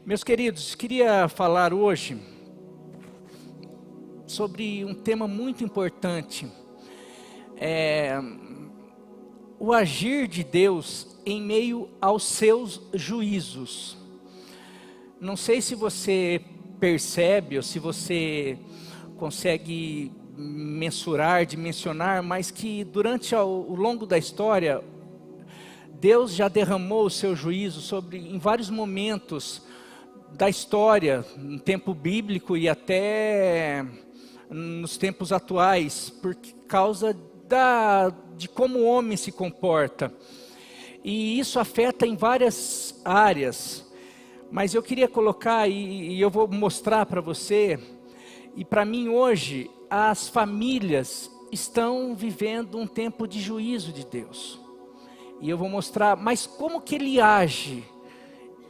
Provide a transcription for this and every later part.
Meus queridos, queria falar hoje sobre um tema muito importante, o agir de Deus em meio aos seus juízos. Não sei se você percebe ou se você consegue mensurar, dimensionar, mas que durante o longo da história, Deus já derramou o seu juízo em vários momentos da história, no tempo bíblico e até nos tempos atuais, por causa de como o homem se comporta. E isso afeta em várias áreas, mas eu queria colocar, e eu vou mostrar para você, e para mim hoje, as famílias estão vivendo um tempo de juízo de Deus. E eu vou mostrar, mas como que Ele age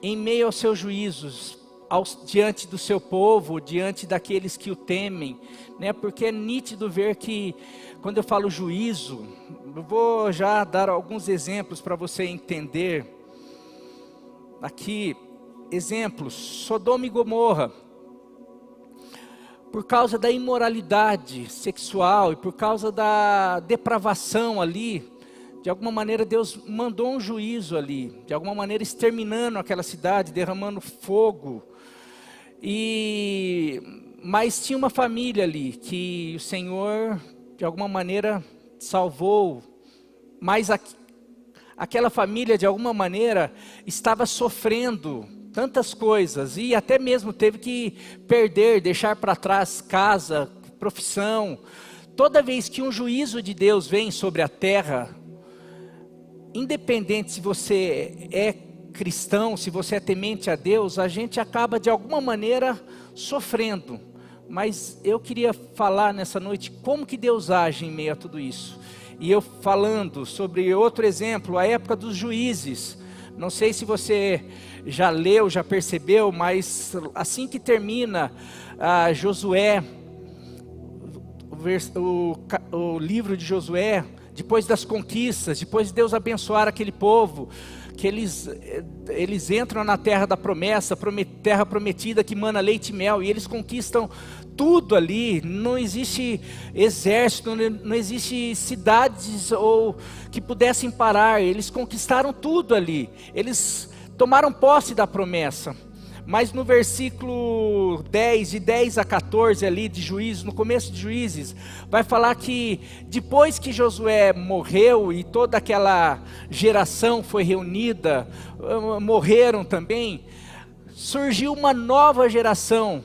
em meio aos seus juízos, diante do seu povo, diante daqueles que o temem, né? Porque é nítido ver que, quando eu falo juízo, eu vou já dar alguns exemplos para você entender. Aqui, exemplos, Sodoma e Gomorra. Por causa da imoralidade sexual e por causa da depravação ali, de alguma maneira Deus mandou um juízo ali, de alguma maneira exterminando aquela cidade, derramando fogo. Mas tinha uma família ali, que o Senhor de alguma maneira salvou, mas aquela família de alguma maneira estava sofrendo tantas coisas, e até mesmo teve que deixar para trás casa, profissão. Toda vez que um juízo de Deus vem sobre a terra, independente se você é cristão, se você é temente a Deus, a gente acaba de alguma maneira sofrendo. Mas eu queria falar nessa noite como que Deus age em meio a tudo isso. E eu falando sobre outro exemplo, a época dos juízes. Não sei se você já leu, já percebeu, mas assim que termina Josué, o livro de Josué, depois das conquistas, depois de Deus abençoar aquele povo, que eles entram na terra da promessa, terra prometida que mana leite e mel, e eles conquistam tudo ali. Não existe exército, não existe cidades que pudessem parar. Eles conquistaram tudo ali, eles tomaram posse da promessa. Mas no versículo 10, de 10 a 14 ali de Juízes, no começo de Juízes, vai falar que depois que Josué morreu e toda aquela geração foi reunida, morreram também, surgiu uma nova geração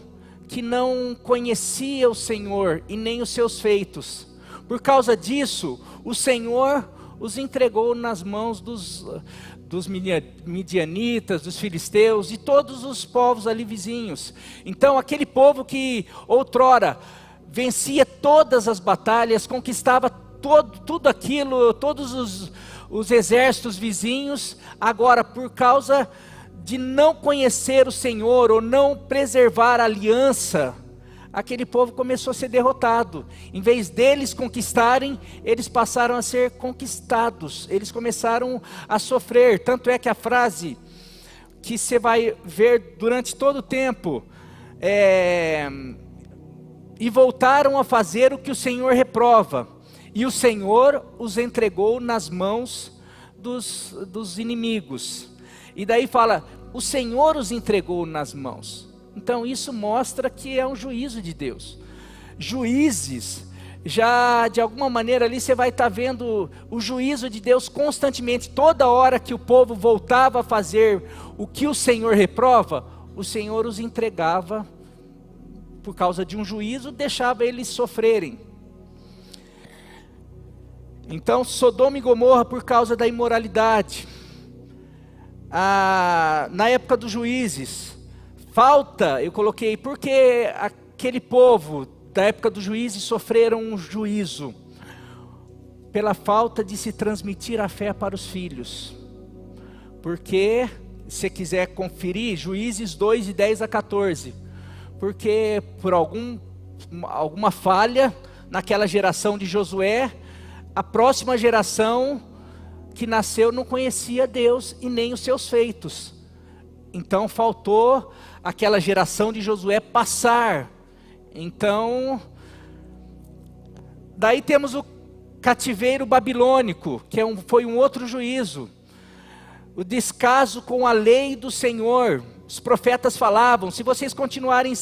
que não conhecia o Senhor e nem os seus feitos. Por causa disso, o Senhor os entregou nas mãos dos midianitas, dos filisteus e todos os povos ali vizinhos. Então aquele povo que outrora vencia todas as batalhas, conquistava tudo aquilo, todos os exércitos vizinhos, agora por causa de não conhecer o Senhor ou não preservar a aliança, aquele povo começou a ser derrotado. Em vez deles conquistarem, eles passaram a ser conquistados. Eles começaram a sofrer. Tanto é que a frase que você vai ver durante todo o tempo e voltaram a fazer o que o Senhor reprova, e o Senhor os entregou nas mãos dos inimigos. E daí fala, o Senhor os entregou nas mãos. Então isso mostra que é um juízo de Deus. Juízes, já de alguma maneira ali você vai estar vendo o juízo de Deus constantemente. Toda hora que o povo voltava a fazer o que o Senhor reprova, o Senhor os entregava por causa de um juízo, deixava eles sofrerem. Então Sodoma e Gomorra por causa da imoralidade. Na época dos juízes, eu coloquei, porque aquele povo da época dos juízes sofreram um juízo pela falta de se transmitir a fé para os filhos. Porque, se você quiser conferir, Juízes 2, de 10 a 14, porque por alguma falha naquela geração de Josué, a próxima geração que nasceu não conhecia Deus e nem os seus feitos. Então faltou aquela geração de Josué passar. Então, daí temos o cativeiro babilônico, que foi um outro juízo. O descaso com a lei do Senhor. Os profetas falavam: se vocês continuarem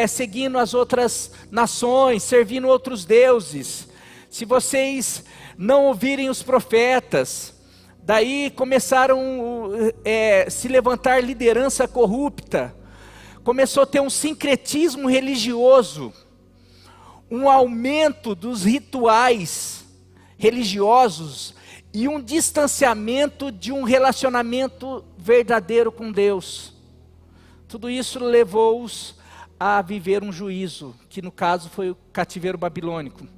seguindo as outras nações, servindo outros deuses, se vocês não ouvirem os profetas, daí começaram a se levantar liderança corrupta, começou a ter um sincretismo religioso, um aumento dos rituais religiosos e um distanciamento de um relacionamento verdadeiro com Deus. Tudo isso levou-os a viver um juízo, que no caso foi o cativeiro babilônico.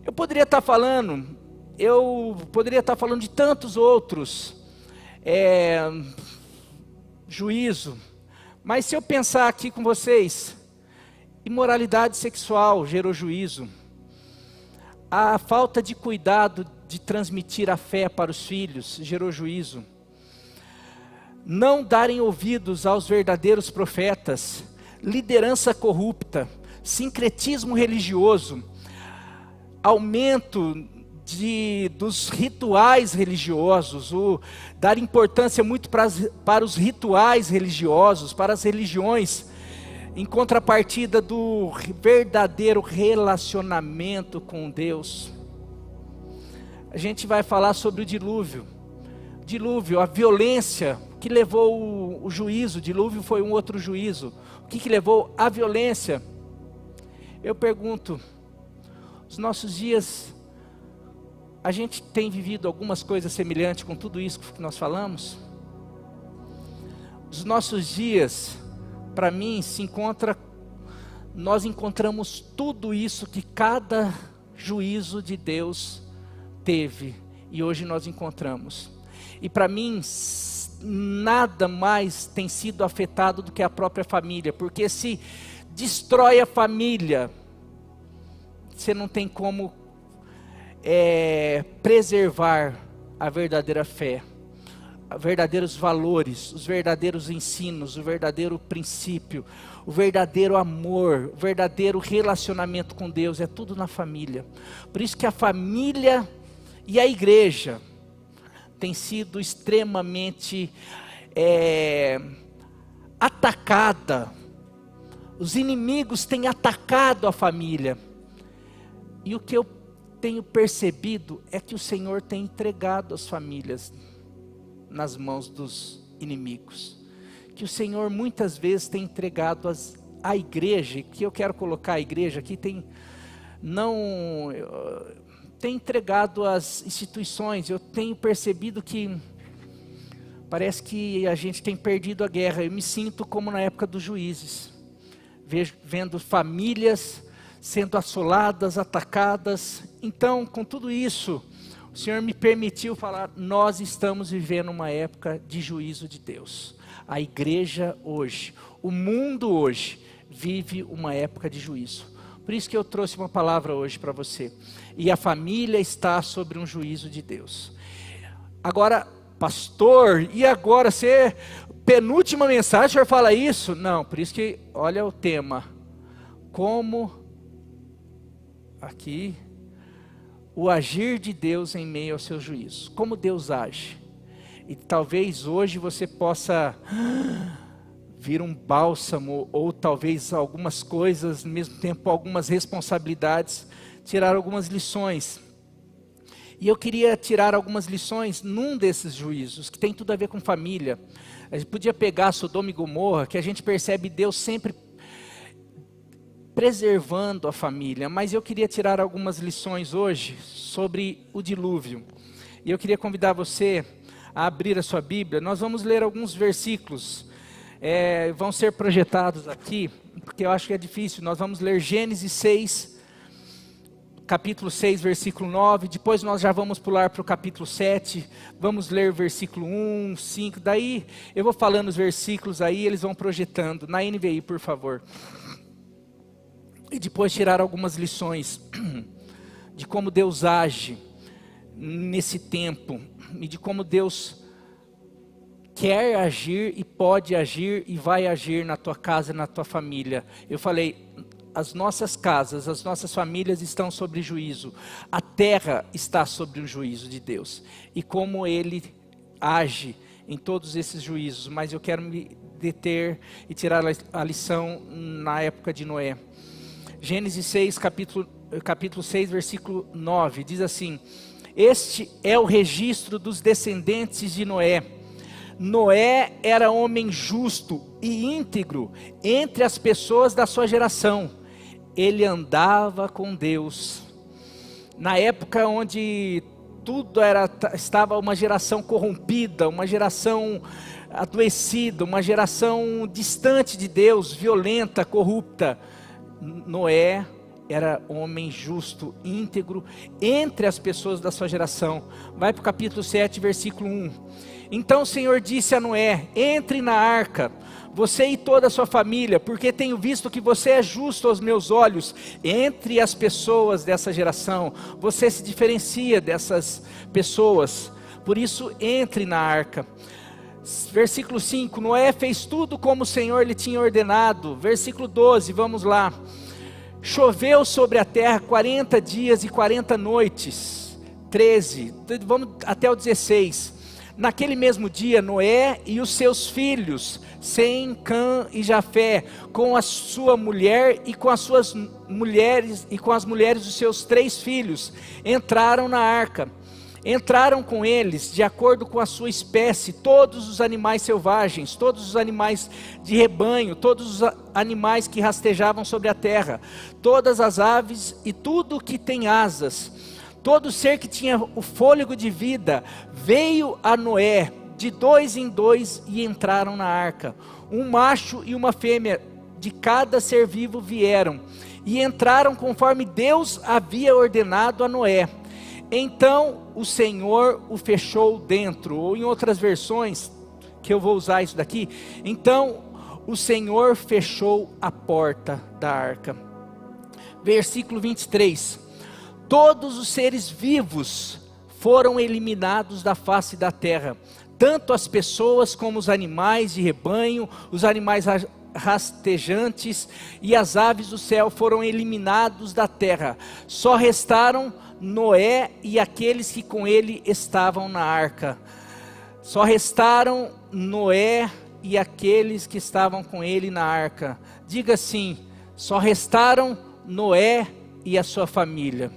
Eu poderia estar falando de tantos outros juízo, mas se eu pensar aqui com vocês, imoralidade sexual gerou juízo, a falta de cuidado de transmitir a fé para os filhos gerou juízo, não darem ouvidos aos verdadeiros profetas, liderança corrupta, sincretismo religioso, aumento dos rituais religiosos, dar importância muito para os rituais religiosos, para as religiões, em contrapartida do verdadeiro relacionamento com Deus. A gente vai falar sobre o dilúvio, a violência que levou o juízo. O dilúvio foi um outro juízo. O que levou a violência? Eu pergunto, os nossos dias, a gente tem vivido algumas coisas semelhantes com tudo isso que nós falamos? Os nossos dias, para mim, nós encontramos tudo isso que cada juízo de Deus teve, e hoje nós encontramos. E para mim, nada mais tem sido afetado do que a própria família, porque se destrói a família, você não tem como preservar a verdadeira fé, os verdadeiros valores, os verdadeiros ensinos, o verdadeiro princípio, o verdadeiro amor, o verdadeiro relacionamento com Deus, é tudo na família. Por isso que a família e a igreja tem sido extremamente atacada. Os inimigos têm atacado a família. E o que eu tenho percebido é que o Senhor tem entregado as famílias nas mãos dos inimigos. Que o Senhor muitas vezes tem entregado a igreja, que eu quero colocar a igreja aqui, tem entregado as instituições. Eu tenho percebido que parece que a gente tem perdido a guerra. Eu me sinto como na época dos juízes, vendo famílias sendo assoladas, atacadas. Então, com tudo isso, o Senhor me permitiu falar: nós estamos vivendo uma época de juízo de Deus. A igreja hoje, o mundo hoje, vive uma época de juízo. Por isso que eu trouxe uma palavra hoje para você. E a família está sobre um juízo de Deus. Agora, pastor, e agora você, penúltima mensagem, o senhor fala isso? Não, por isso que, olha o tema. Como, aqui, o agir de Deus em meio aos seus juízos. Como Deus age. E talvez hoje você possa vir um bálsamo, ou talvez algumas coisas, ao mesmo tempo algumas responsabilidades, tirar algumas lições. E eu queria tirar algumas lições num desses juízos, que tem tudo a ver com família. A gente podia pegar Sodoma e Gomorra, que a gente percebe Deus sempre preservando a família, mas eu queria tirar algumas lições hoje sobre o dilúvio. E eu queria convidar você a abrir a sua Bíblia. Nós vamos ler alguns versículos, vão ser projetados aqui, porque eu acho que é difícil. Nós vamos ler Gênesis 6, capítulo 6, versículo 9, depois nós já vamos pular para o capítulo 7, vamos ler versículo 1, 5, daí eu vou falando os versículos aí, eles vão projetando, na NVI, por favor. E depois tirar algumas lições de como Deus age nesse tempo, e de como Deus quer agir e pode agir e vai agir na tua casa e na tua família. Eu falei, as nossas casas, as nossas famílias estão sob juízo. A terra está sob o juízo de Deus. E como Ele age em todos esses juízos. Mas eu quero me deter e tirar a lição na época de Noé. Gênesis 6, capítulo 6, versículo 9, diz assim: este é o registro dos descendentes de Noé. Noé era homem justo e íntegro entre as pessoas da sua geração. Ele andava com Deus. Na época onde tudo estava uma geração corrompida, uma geração adoecida, uma geração distante de Deus, violenta, corrupta, Noé era homem justo, íntegro, entre as pessoas da sua geração. Vai para o capítulo 7, versículo 1. Então o Senhor disse a Noé: entre na arca, você e toda a sua família, porque tenho visto que você é justo aos meus olhos, entre as pessoas dessa geração. Você se diferencia dessas pessoas, por isso entre na arca. Versículo 5, Noé fez tudo como o Senhor lhe tinha ordenado. Versículo 12, vamos lá. Choveu sobre a terra 40 dias e 40 noites. 13, vamos até o 16. Naquele mesmo dia, Noé e os seus filhos, Sem, Cã e Jafé, com a sua mulher e com as suas mulheres e com as mulheres dos seus 3 filhos, entraram na arca. Entraram com eles, de acordo com a sua espécie, todos os animais selvagens, todos os animais de rebanho, todos os animais que rastejavam sobre a terra, todas as aves e tudo que tem asas. Todo ser que tinha o fôlego de vida veio a Noé de 2 em 2 e entraram na arca. Um macho e uma fêmea de cada ser vivo vieram e entraram conforme Deus havia ordenado a Noé. Então o Senhor o fechou dentro, ou em outras versões, que eu vou usar isso daqui, então o Senhor fechou a porta da arca. Versículo 23, todos os seres vivos foram eliminados da face da terra, tanto as pessoas como os animais de rebanho, os animais rastejantes e as aves do céu foram eliminados da terra. Só restaram Noé e aqueles que com ele estavam na arca. Só restaram Noé e aqueles que estavam com ele na arca. Diga assim: só restaram Noé e a sua família.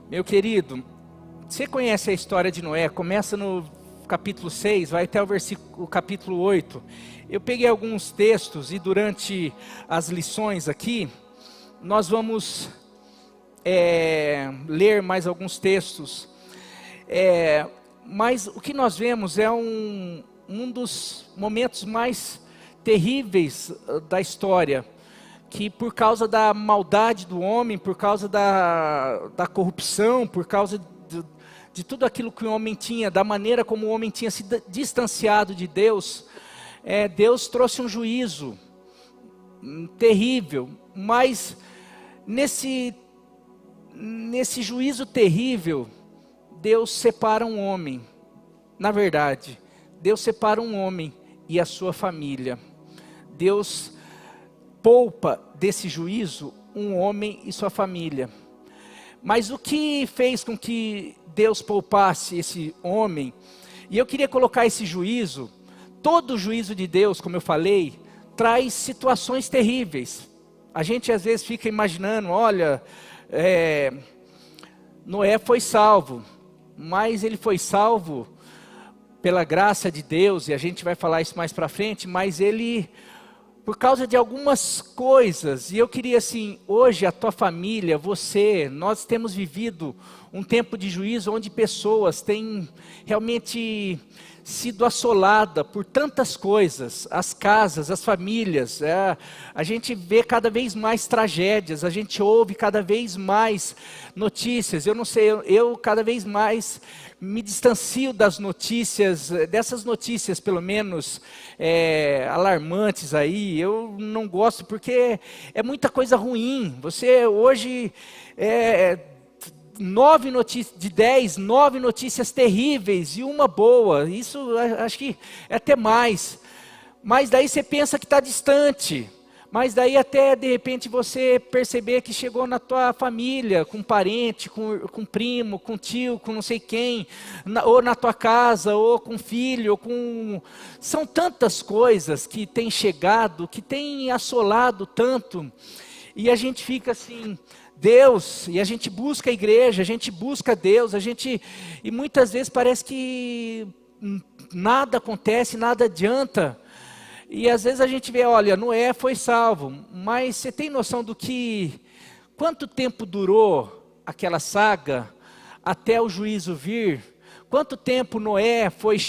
Meu querido, você conhece a história de Noé? Começa no capítulo 6, vai até o capítulo 8. Eu peguei alguns textos e durante as lições aqui, nós vamos ler mais alguns textos. Mas o que nós vemos é um dos momentos mais terríveis da história, que por causa da maldade do homem, por causa da corrupção, por causa de tudo aquilo que o homem tinha, da maneira como o homem tinha se distanciado de Deus, Deus trouxe um juízo terrível. Mas nesse juízo terrível, Deus separa um homem. Na verdade, Deus separa um homem e a sua família. Deus poupa desse juízo um homem e sua família. Mas o que fez com que Deus poupasse esse homem? E eu queria colocar esse juízo, todo o juízo de Deus, como eu falei, traz situações terríveis. A gente às vezes fica imaginando, olha, Noé foi salvo, mas ele foi salvo pela graça de Deus, e a gente vai falar isso mais para frente, mas ele, por causa de algumas coisas, e eu queria assim, hoje a tua família, você, nós temos vivido um tempo de juízo onde pessoas têm realmente sido assolada por tantas coisas, as casas, as famílias, a gente vê cada vez mais tragédias, a gente ouve cada vez mais notícias. Eu não sei, eu cada vez mais me distancio das notícias, dessas notícias pelo menos alarmantes aí. Eu não gosto porque é muita coisa ruim. Você hoje de 10, 9 notícias terríveis e uma boa. Isso acho que é até mais. Mas daí você pensa que está distante. Mas daí até de repente você perceber que chegou na tua família, com parente, com primo, com tio, com não sei quem, ou na tua casa, ou com filho, ou com... São tantas coisas que têm chegado, que têm assolado tanto, e a gente fica assim, Deus, e a gente busca a igreja, a gente busca Deus, e muitas vezes parece que nada acontece, nada adianta. E às vezes a gente vê, olha, Noé foi salvo, mas você tem noção quanto tempo durou aquela saga até o juízo vir? Quanto tempo Noé foi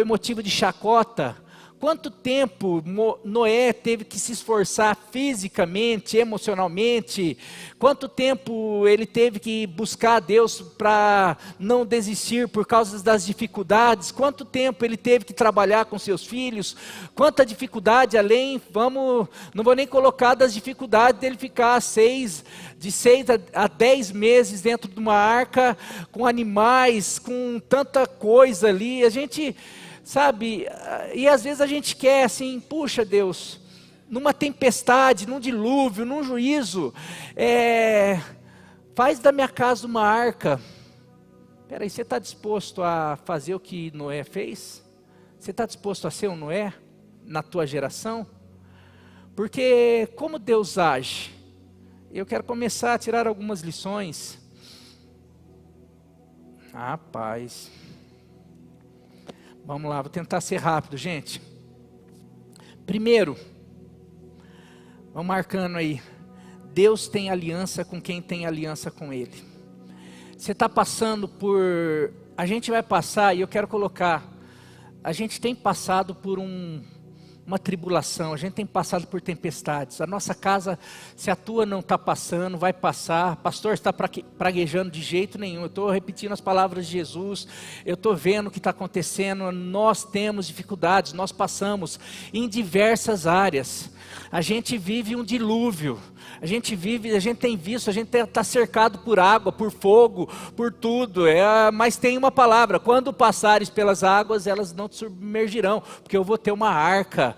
motivo de chacota? Quanto tempo Noé teve que se esforçar fisicamente, emocionalmente? Quanto tempo ele teve que buscar a Deus para não desistir por causa das dificuldades? Quanto tempo ele teve que trabalhar com seus filhos? Quanta dificuldade, não vou nem colocar das dificuldades dele ficar de 6 a 10 meses dentro de uma arca, com animais, com tanta coisa ali. A gente... Sabe, e às vezes a gente quer assim, puxa Deus, numa tempestade, num dilúvio, num juízo, faz da minha casa uma arca. Peraí, você está disposto a fazer o que Noé fez? Você está disposto a ser um Noé na tua geração? Porque como Deus age? Eu quero começar a tirar algumas lições. Rapaz... Vamos lá, vou tentar ser rápido, gente. Primeiro, vamos marcando aí. Deus tem aliança com quem tem aliança com Ele. Você está passando por... A gente vai passar, e eu quero colocar... A gente tem passado por uma tribulação, a gente tem passado por tempestades. A nossa casa, se a tua não está passando, vai passar. Pastor, está praguejando de jeito nenhum. Eu estou repetindo as palavras de Jesus. Eu estou vendo o que está acontecendo. Nós temos dificuldades, nós passamos em diversas áreas. A gente vive um dilúvio. A gente tem visto, a gente está cercado por água, por fogo, por tudo. Mas tem uma palavra: quando passares pelas águas, elas não te submergirão, porque eu vou ter uma arca.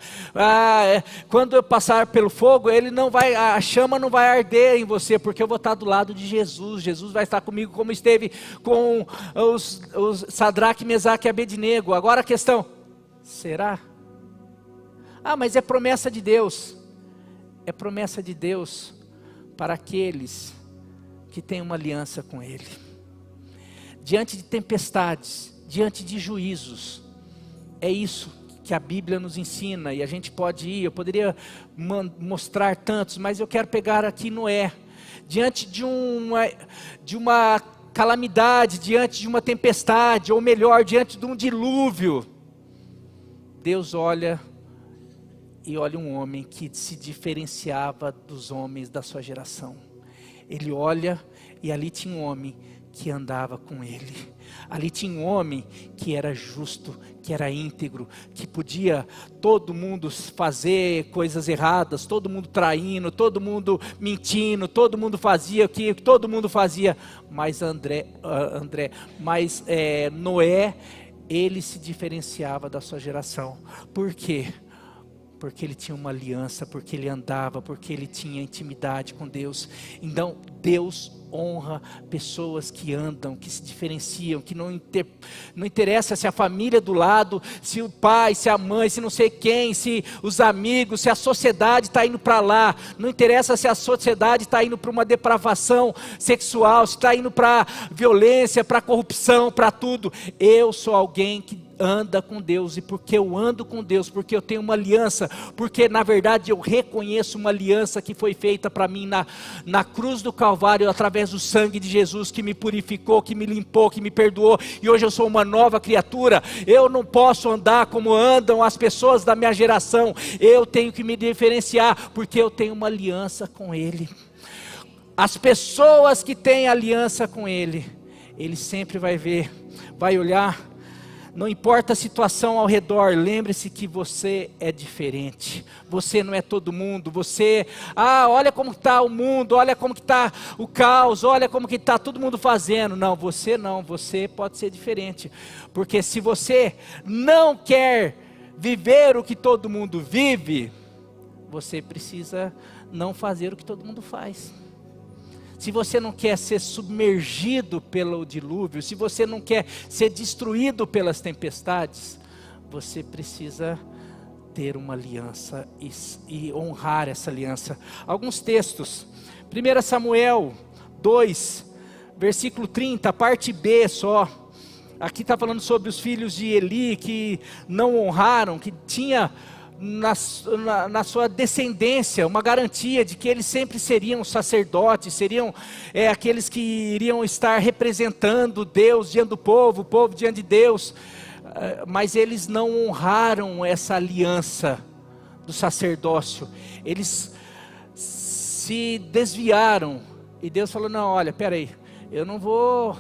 Quando eu passar pelo fogo, a chama não vai arder em você, porque eu vou estar do lado de Jesus. Jesus vai estar comigo, como esteve com os Sadraque, Mesaque e Abednego. Agora a questão: será? Mas é promessa de Deus. É promessa de Deus para aqueles que têm uma aliança com Ele. Diante de tempestades, diante de juízos, é isso que a Bíblia nos ensina. E a gente eu poderia mostrar tantos, mas eu quero pegar aqui Noé. Diante de uma calamidade, diante de uma tempestade, ou melhor, diante de um dilúvio, Deus olha um homem que se diferenciava dos homens da sua geração. Ele olha e ali tinha um homem que andava com ele. Ali tinha um homem que era justo, que era íntegro, que podia todo mundo fazer coisas erradas, todo mundo traindo, todo mundo mentindo, todo mundo fazia o que todo mundo fazia. Mas Noé, ele se diferenciava da sua geração. Por quê? Porque ele tinha uma aliança, porque ele andava, porque ele tinha intimidade com Deus. Então Deus honra pessoas que andam, que se diferenciam, que não interessa se a família do lado, se o pai, se a mãe, se não sei quem, se os amigos, se a sociedade está indo para lá. Não interessa se a sociedade está indo para uma depravação sexual, se está indo para violência, para corrupção, para tudo. Eu sou alguém que anda com Deus, e porque eu ando com Deus, porque eu tenho uma aliança, porque na verdade eu reconheço uma aliança que foi feita para mim na cruz do Calvário, através do sangue de Jesus, que me purificou, que me limpou, que me perdoou, e hoje eu sou uma nova criatura. Eu não posso andar como andam as pessoas da minha geração. Eu tenho que me diferenciar, porque eu tenho uma aliança com Ele. As pessoas que têm aliança com Ele, Ele sempre vai olhar Não importa a situação ao redor, lembre-se que você é diferente. Você não é todo mundo. Olha como está o mundo, olha como está o caos, olha como que está todo mundo fazendo. Não, você pode ser diferente. Porque se você não quer viver o que todo mundo vive, você precisa não fazer o que todo mundo faz. Se você não quer ser submergido pelo dilúvio, se você não quer ser destruído pelas tempestades, você precisa ter uma aliança e honrar essa aliança. Alguns textos, 1 Samuel 2, versículo 30, parte B só. Aqui está falando sobre os filhos de Eli que não honraram, que tinha na sua descendência uma garantia de que eles sempre seriam sacerdotes, seriam aqueles que iriam estar representando Deus diante do povo, o povo diante de Deus, mas eles não honraram essa aliança do sacerdócio, eles se desviaram, e Deus falou: não, olha, peraí, eu não vou,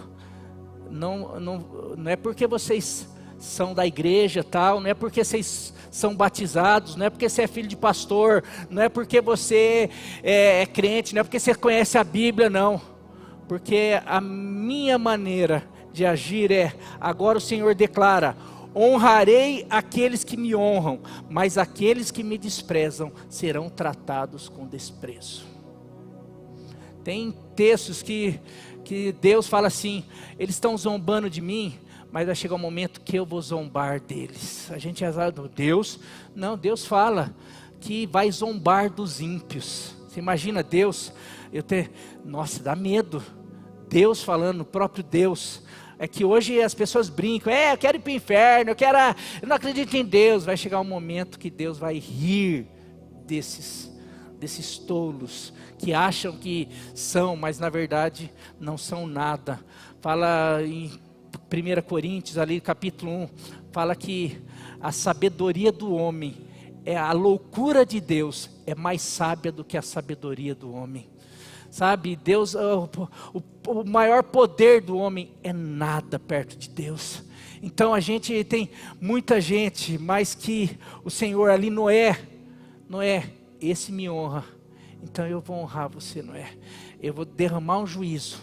não é porque vocês são da igreja tal, não é porque vocês são batizados, não é porque você é filho de pastor, não é porque você é crente, não é porque você conhece a Bíblia, não, porque a minha maneira de agir agora o Senhor declara: honrarei aqueles que me honram, mas aqueles que me desprezam serão tratados com desprezo. Tem textos que Deus fala assim: eles estão zombando de mim, mas vai chegar um momento que eu vou zombar deles. A gente é Deus, não, Deus fala que vai zombar dos ímpios. Você imagina Deus, nossa, dá medo, Deus falando, o próprio Deus. É que hoje as pessoas brincam, eu quero ir para o inferno, eu não acredito em Deus. Vai chegar um momento que Deus vai rir desses tolos, que acham que são, mas na verdade não são nada. Fala em 1 Coríntios, ali capítulo 1, fala que a sabedoria do homem, a loucura de Deus é mais sábia do que a sabedoria do homem. Sabe, Deus, o maior poder do homem é nada perto de Deus. Então a gente tem muita gente, mas que o Senhor ali, Noé, esse me honra, então eu vou honrar você, Noé. Eu vou derramar um juízo,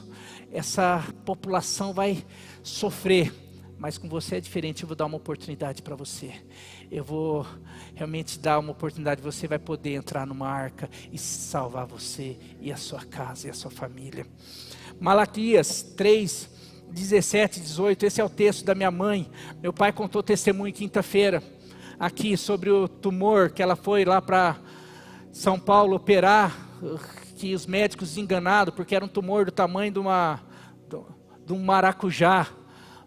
essa população vai sofrer, mas com você é diferente. Eu vou dar uma oportunidade para você, eu vou realmente dar uma oportunidade, você vai poder entrar numa arca e salvar você e a sua casa e a sua família. Malaquias 3, 17, 18, esse é o texto da minha mãe. Meu pai contou testemunho quinta-feira, aqui sobre o tumor, que ela foi lá para São Paulo operar, que os médicos enganaram, porque era um tumor do tamanho de um maracujá,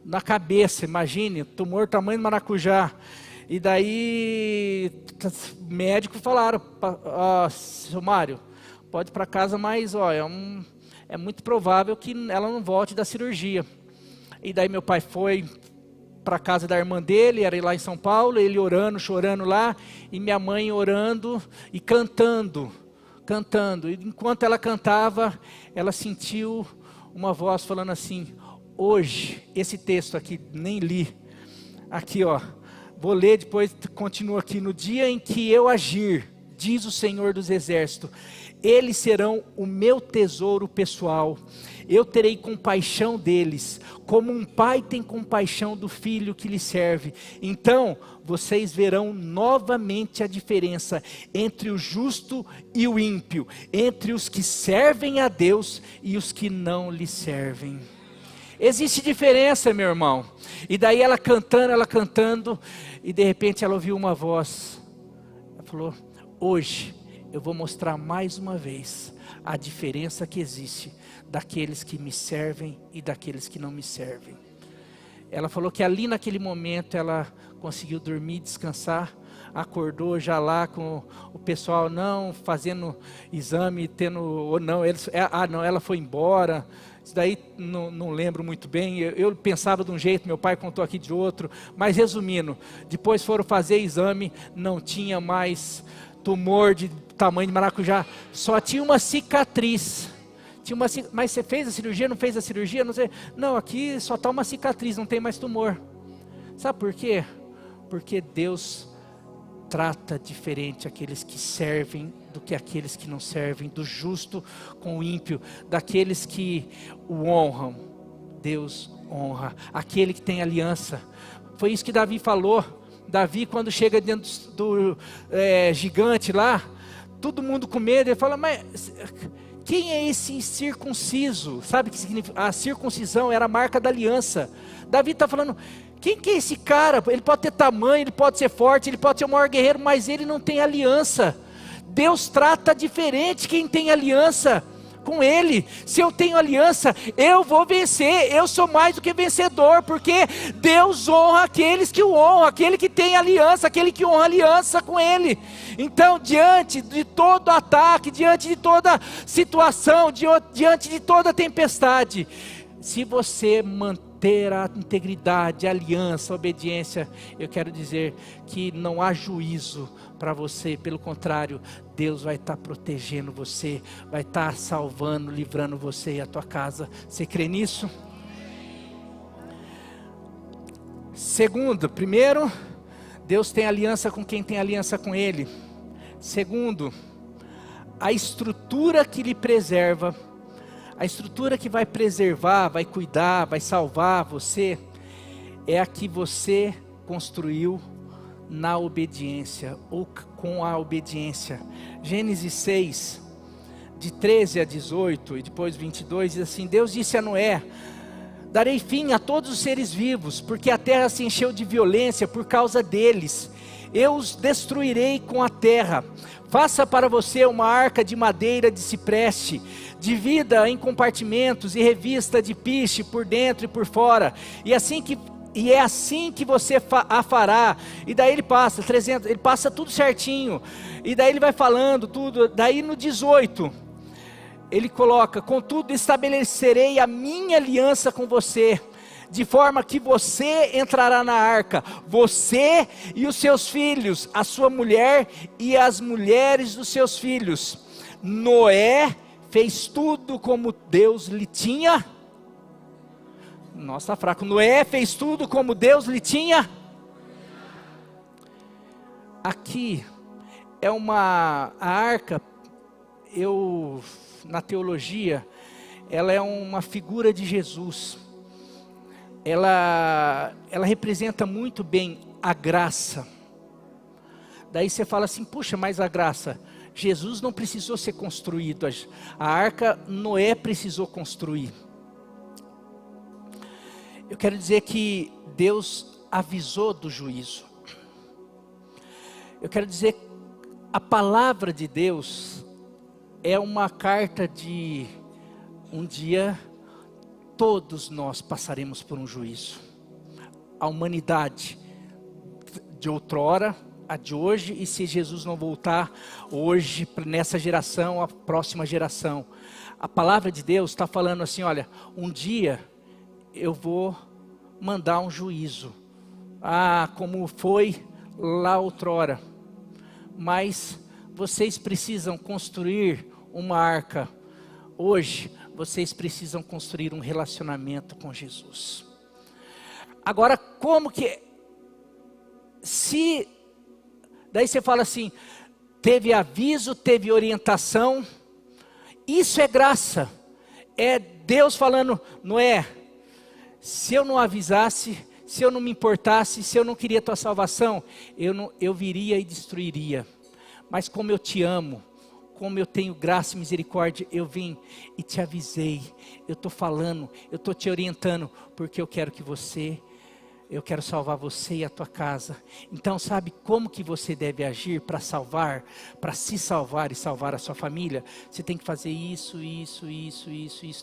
na cabeça, imagine, tumor do tamanho do maracujá. E daí, médicos falaram: seu Mário, pode ir para casa, mas é muito provável que ela não volte da cirurgia. E daí meu pai foi para a casa da irmã dele, era lá em São Paulo, ele orando, chorando lá, e minha mãe orando e cantando. E enquanto ela cantava, ela sentiu uma voz falando assim: hoje, esse texto aqui, nem li, aqui vou ler, depois continua aqui: no dia em que eu agir, diz o Senhor dos Exércitos, eles serão o meu tesouro pessoal, eu terei compaixão deles, como um pai tem compaixão do filho que lhe serve. Então vocês verão novamente a diferença entre o justo e o ímpio, entre os que servem a Deus e os que não lhe servem. Existe diferença, meu irmão. E daí ela cantando, e de repente ela ouviu uma voz. Ela falou: hoje eu vou mostrar mais uma vez a diferença que existe daqueles que me servem e daqueles que não me servem. Ela falou que ali naquele momento ela conseguiu dormir, descansar, acordou já lá com o pessoal não fazendo exame, ela foi embora. Isso daí não lembro muito bem, eu pensava de um jeito, meu pai contou aqui de outro, mas resumindo, depois foram fazer exame, não tinha mais tumor de tamanho de maracujá, só tinha uma cicatriz. Mas você fez a cirurgia, não fez a cirurgia? Não sei. Não, aqui só está uma cicatriz, não tem mais tumor. Sabe por quê? Porque Deus trata diferente aqueles que servem do que aqueles que não servem, do justo com o ímpio, daqueles que o honram. Deus honra aquele que tem aliança. Foi isso que Davi falou. Davi, quando chega dentro do gigante lá, todo mundo com medo, ele fala, mas quem é esse incircunciso? Sabe o que significa? A circuncisão era a marca da aliança. Davi está falando, quem que é esse cara? Ele pode ter tamanho, ele pode ser forte, ele pode ser o maior guerreiro, mas ele não tem aliança. Deus trata diferente quem tem aliança com Ele. Se eu tenho aliança, eu vou vencer, eu sou mais do que vencedor, porque Deus honra aqueles que o honram, aquele que tem aliança, aquele que honra aliança com Ele. Então, diante de todo ataque, diante de toda situação, diante de toda tempestade, se você manter a integridade, a aliança, a obediência, eu quero dizer que não há juízo para você, pelo contrário, Deus vai estar protegendo você, vai estar salvando, livrando você e a tua casa. Você crê nisso? Segundo, primeiro, Deus tem aliança com quem tem aliança com Ele. Segundo, a estrutura que lhe preserva, a estrutura que vai preservar, vai cuidar, vai salvar você, é a que você construiu na obediência, ou com a obediência. Gênesis 6, de 13 a 18, e depois 22, diz assim, Deus disse a Noé, darei fim a todos os seres vivos, porque a terra se encheu de violência por causa deles, eu os destruirei com a terra. Faça para você uma arca de madeira de cipreste, divida em compartimentos e revista de piche por dentro e por fora, e é assim que você a fará. E daí ele passa 300, ele passa tudo certinho, e daí ele vai falando tudo. Daí no 18 ele coloca, contudo estabelecerei a minha aliança com você, de forma que você entrará na arca, você e os seus filhos, a sua mulher e as mulheres dos seus filhos. Noé fez tudo como Deus lhe tinha. Nossa, fraco. Noé fez tudo como Deus lhe tinha. Aqui é a arca, na teologia, ela é uma figura de Jesus. Ela representa muito bem a graça. Daí você fala assim, puxa, mas a graça, Jesus não precisou ser construído, a arca Noé precisou construir. Eu quero dizer que Deus avisou do juízo. Eu quero dizer, a palavra de Deus é uma carta de um dia todos nós passaremos por um juízo. A humanidade de outrora, a de hoje, e se Jesus não voltar hoje, nessa geração, a próxima geração. A palavra de Deus está falando assim, olha, um dia eu vou mandar um juízo. Como foi lá outrora. Mas vocês precisam construir uma arca. Hoje, vocês precisam construir um relacionamento com Jesus. Agora, como que... Daí você fala assim, teve aviso, teve orientação. Isso é graça. É Deus falando, Noé, se eu não avisasse, se eu não me importasse, se eu não queria tua salvação, eu viria e destruiria. Mas como eu te amo, como eu tenho graça e misericórdia, eu vim e te avisei. Eu estou falando, eu estou te orientando, porque eu quero salvar você e a tua casa. Então sabe como que você deve agir para salvar, para se salvar e salvar a sua família? Você tem que fazer isso,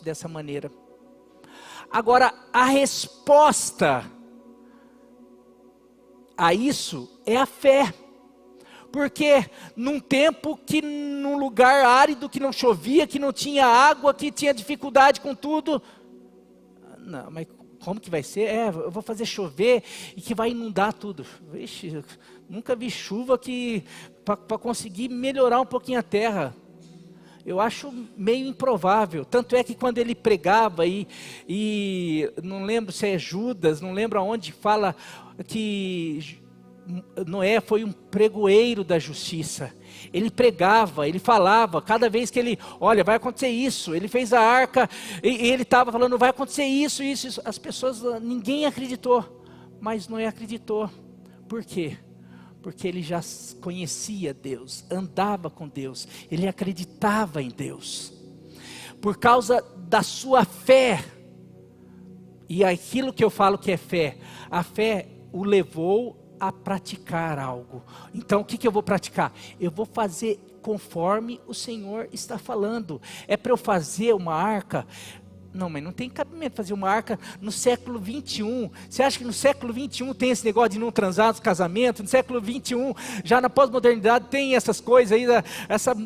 dessa maneira. Agora, a resposta a isso é a fé. Porque num tempo num lugar árido, que não chovia, que não tinha água, que tinha dificuldade com tudo. Não, mas como que vai ser? Eu vou fazer chover e que vai inundar tudo. Vixe, nunca vi chuva para conseguir melhorar um pouquinho a terra. Eu acho meio improvável. Tanto é que quando ele pregava, e não lembro se é Judas, não lembro aonde, fala que Noé foi um pregoeiro da justiça. Ele pregava, ele falava, cada vez que ele, olha, vai acontecer isso. Ele fez a arca, e ele estava falando, vai acontecer isso, isso, isso. As pessoas, ninguém acreditou, mas Noé acreditou. Por quê? Porque ele já conhecia Deus, andava com Deus, ele acreditava em Deus. Por causa da sua fé, e aquilo que eu falo que é fé, a fé o levou a praticar algo. Então o que eu vou praticar? Eu vou fazer conforme o Senhor está falando. É para eu fazer uma arca? Não, mas não tem cabimento fazer uma arca no século 21. Você acha que no século 21 tem esse negócio de não transar nos casamentos? No século 21, já na pós-modernidade, tem essas coisas aí, essa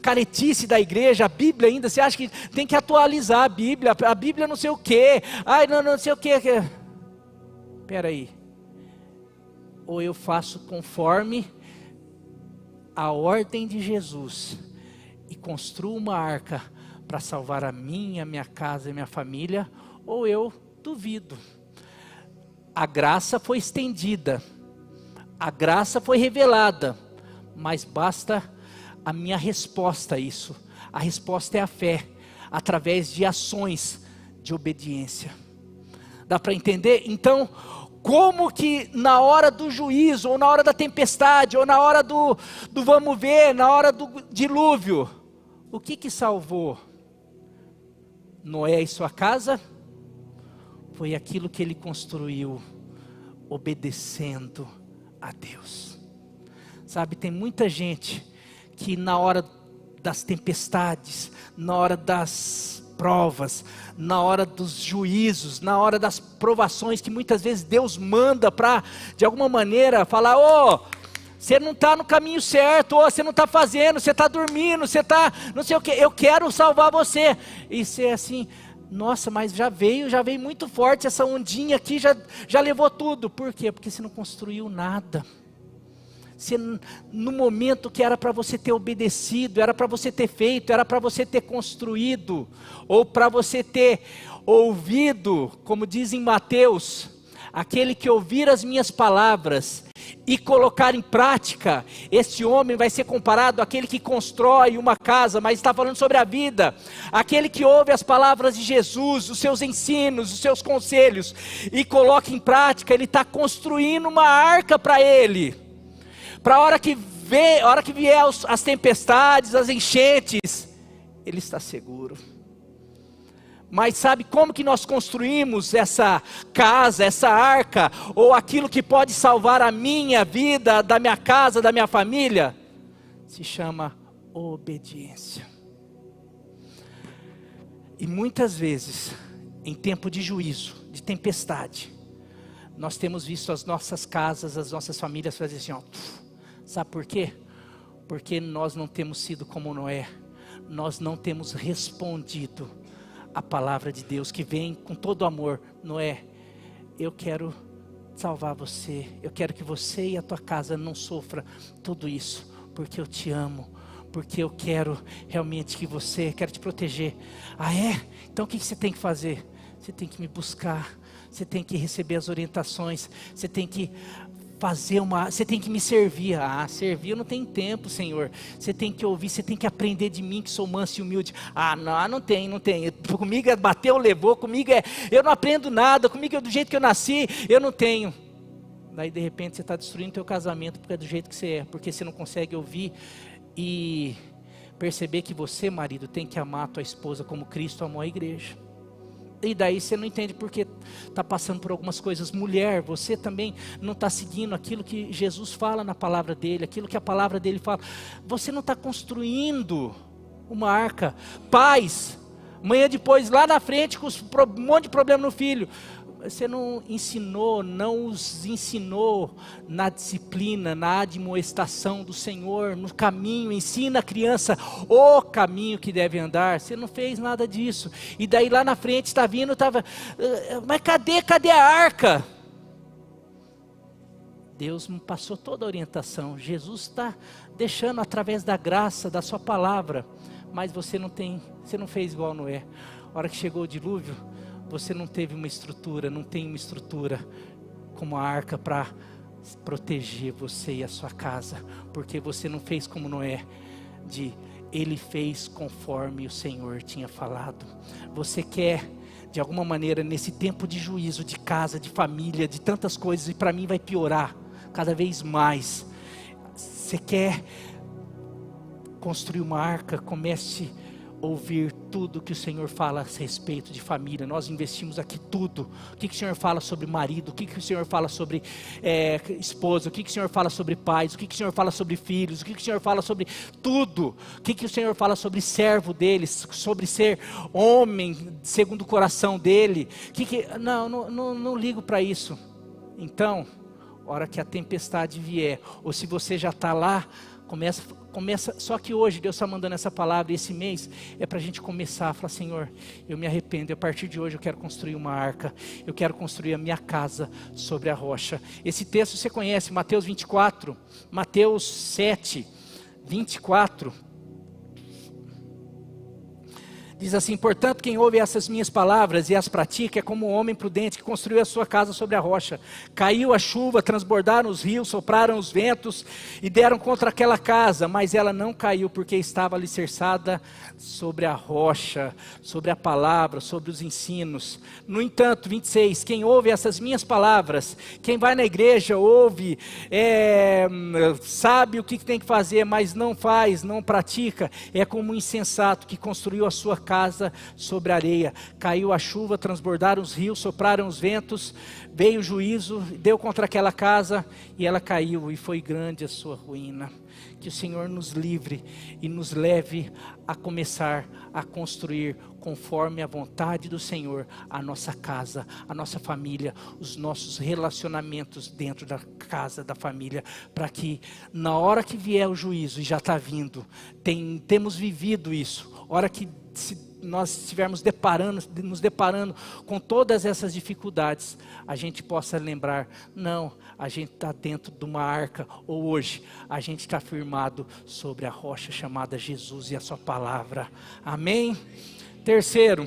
caretice da igreja, a Bíblia ainda. Você acha que tem que atualizar a Bíblia não sei o quê. Ai, não sei o quê. Espera aí. Ou eu faço conforme a ordem de Jesus e construo uma arca para salvar a minha casa e minha família, ou eu duvido. A graça foi estendida, a graça foi revelada, mas basta a minha resposta a isso. A resposta é a fé, através de ações de obediência. Dá para entender? Então, como que na hora do juízo, ou na hora da tempestade, ou na hora do vamos ver, na hora do dilúvio, o que salvou Noé e sua casa? Foi aquilo que ele construiu, obedecendo a Deus. Sabe, tem muita gente que na hora das tempestades, na hora das provas, na hora dos juízos, na hora das provações que muitas vezes Deus manda para, de alguma maneira, falar, você não está no caminho certo, você não está fazendo, você está dormindo, você está, não sei o que, eu quero salvar você. E você assim, nossa, mas já veio muito forte essa ondinha aqui, já levou tudo. Por quê? Porque você não construiu nada. Você, no momento que era para você ter obedecido, era para você ter feito, era para você ter construído, ou para você ter ouvido, como diz em Mateus, aquele que ouvir as minhas palavras e colocar em prática, esse homem vai ser comparado àquele que constrói uma casa, mas está falando sobre a vida. Aquele que ouve as palavras de Jesus, os seus ensinos, os seus conselhos, e coloca em prática, ele está construindo uma arca para ele, para a hora que vier as tempestades, as enchentes, ele está seguro. Mas sabe como que nós construímos essa casa, essa arca, ou aquilo que pode salvar a minha vida, da minha casa, da minha família? Se chama obediência. E muitas vezes, em tempo de juízo, de tempestade, nós temos visto as nossas casas, as nossas famílias fazer assim, sabe por quê? Porque nós não temos sido como Noé, nós não temos respondido a palavra de Deus que vem com todo amor. Noé, eu quero salvar você, eu quero que você e a tua casa não sofra tudo isso, porque eu te amo, porque eu quero realmente que você, quero te proteger. Ah é? Então o que você tem que fazer? Você tem que me buscar, você tem que receber as orientações, você tem que você tem que me servir. Servir eu não tenho tempo, Senhor. Você tem que ouvir, você tem que aprender de mim que sou manso e humilde. Não tem. Comigo é bateu, levou, comigo eu não aprendo nada, comigo é do jeito que eu nasci, eu não tenho. Daí de repente você está destruindo teu casamento porque é do jeito que você é, porque você não consegue ouvir e perceber que você, marido, tem que amar a tua esposa como Cristo amou a igreja. E daí você não entende porque está passando por algumas coisas. Mulher, você também não está seguindo aquilo que Jesus fala na palavra dele, aquilo que a palavra dele fala. Você não está construindo uma arca. Pais, amanhã depois lá na frente com um monte de problema no filho. Você não os ensinou na disciplina, na admoestação do Senhor, no caminho, ensina a criança o caminho que deve andar. Você não fez nada disso. E daí lá na frente está vindo, mas cadê a arca? Deus me passou toda a orientação. Jesus está deixando através da graça, da sua palavra, mas você não fez igual Noé. A hora que chegou o dilúvio, você não teve uma estrutura, não tem uma estrutura como a arca para proteger você e a sua casa, porque você não fez como Noé, ele fez conforme o Senhor tinha falado. Você quer, de alguma maneira, nesse tempo de juízo, de casa, de família, de tantas coisas, e para mim vai piorar cada vez mais. Você quer construir uma arca? Comece a ouvir tudo que o Senhor fala a respeito de família. Nós investimos aqui tudo. O que o Senhor fala sobre marido? O que o Senhor fala sobre esposa? O que o Senhor fala sobre pais? O que o Senhor fala sobre filhos? O que o Senhor fala sobre tudo? O que o Senhor fala sobre servo deles? Sobre ser homem segundo o coração dele? Não ligo para isso. Então, hora que a tempestade vier, ou se você já está lá, começa, só que hoje Deus está mandando essa palavra, e esse mês é para a gente começar a falar: Senhor, eu me arrependo, e a partir de hoje eu quero construir uma arca, eu quero construir a minha casa sobre a rocha. Esse texto você conhece, Mateus 24, Mateus 7, 24, diz assim: portanto, quem ouve essas minhas palavras e as pratica é como um homem prudente que construiu a sua casa sobre a rocha. Caiu a chuva, transbordaram os rios, sopraram os ventos e deram contra aquela casa, mas ela não caiu porque estava alicerçada sobre a rocha, sobre a palavra, sobre os ensinos. No entanto, 26, quem ouve essas minhas palavras, quem vai na igreja, ouve, sabe o que tem que fazer, mas não faz, não pratica, é como um insensato que construiu a sua casa sobre a areia. Caiu a chuva, transbordaram os rios, sopraram os ventos, veio o juízo, deu contra aquela casa e ela caiu, e foi grande a sua ruína. Que o Senhor nos livre e nos leve a começar a construir conforme a vontade do Senhor a nossa casa, a nossa família, os nossos relacionamentos dentro da casa, da família, para que na hora que vier o juízo, e já está vindo, temos vivido isso, hora que nós estivermos nos deparando com todas essas dificuldades, a gente possa lembrar: não, a gente está dentro de uma arca, ou hoje a gente está firmado sobre a rocha chamada Jesus e a sua palavra. Amém? Terceiro,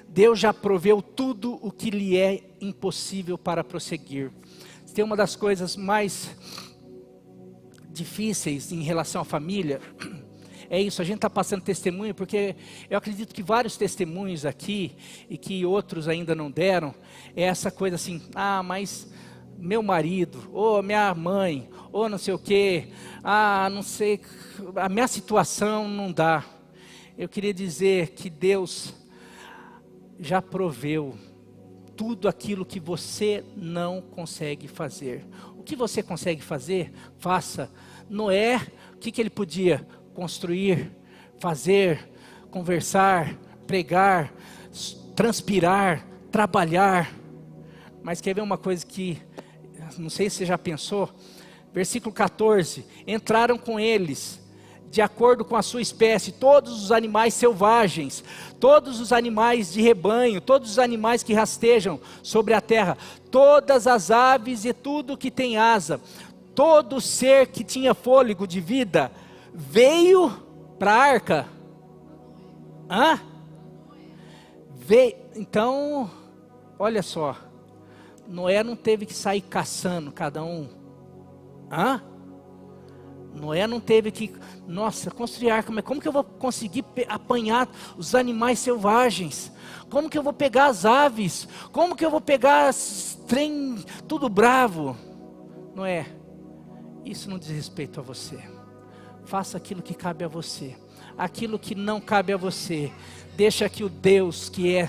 Deus já proveu tudo o que lhe é impossível para prosseguir. Tem uma das coisas mais difíceis em relação à família, é isso, a gente está passando testemunho, porque eu acredito que vários testemunhos aqui, e que outros ainda não deram, é essa coisa assim: mas meu marido, ou minha mãe, ou não sei o quê, não sei, a minha situação não dá. Eu queria dizer que Deus já proveu tudo aquilo que você não consegue fazer. O que você consegue fazer, faça. Noé, o que ele podia? Construir, fazer, conversar, pregar, transpirar, trabalhar. Mas quer ver uma coisa que, não sei se você já pensou, versículo 14, entraram com eles, de acordo com a sua espécie, todos os animais selvagens, todos os animais de rebanho, todos os animais que rastejam sobre a terra, todas as aves e tudo que tem asa, todo ser que tinha fôlego de vida, veio para a arca. Então, olha só, Noé não teve que sair caçando cada um. Noé não teve que, construir arca, mas como que eu vou conseguir apanhar os animais selvagens? Como que eu vou pegar as aves? Como que eu vou pegar trem tudo bravo? Noé, isso não diz respeito a você. Faça aquilo que cabe a você. Aquilo que não cabe a você, deixa que o Deus que é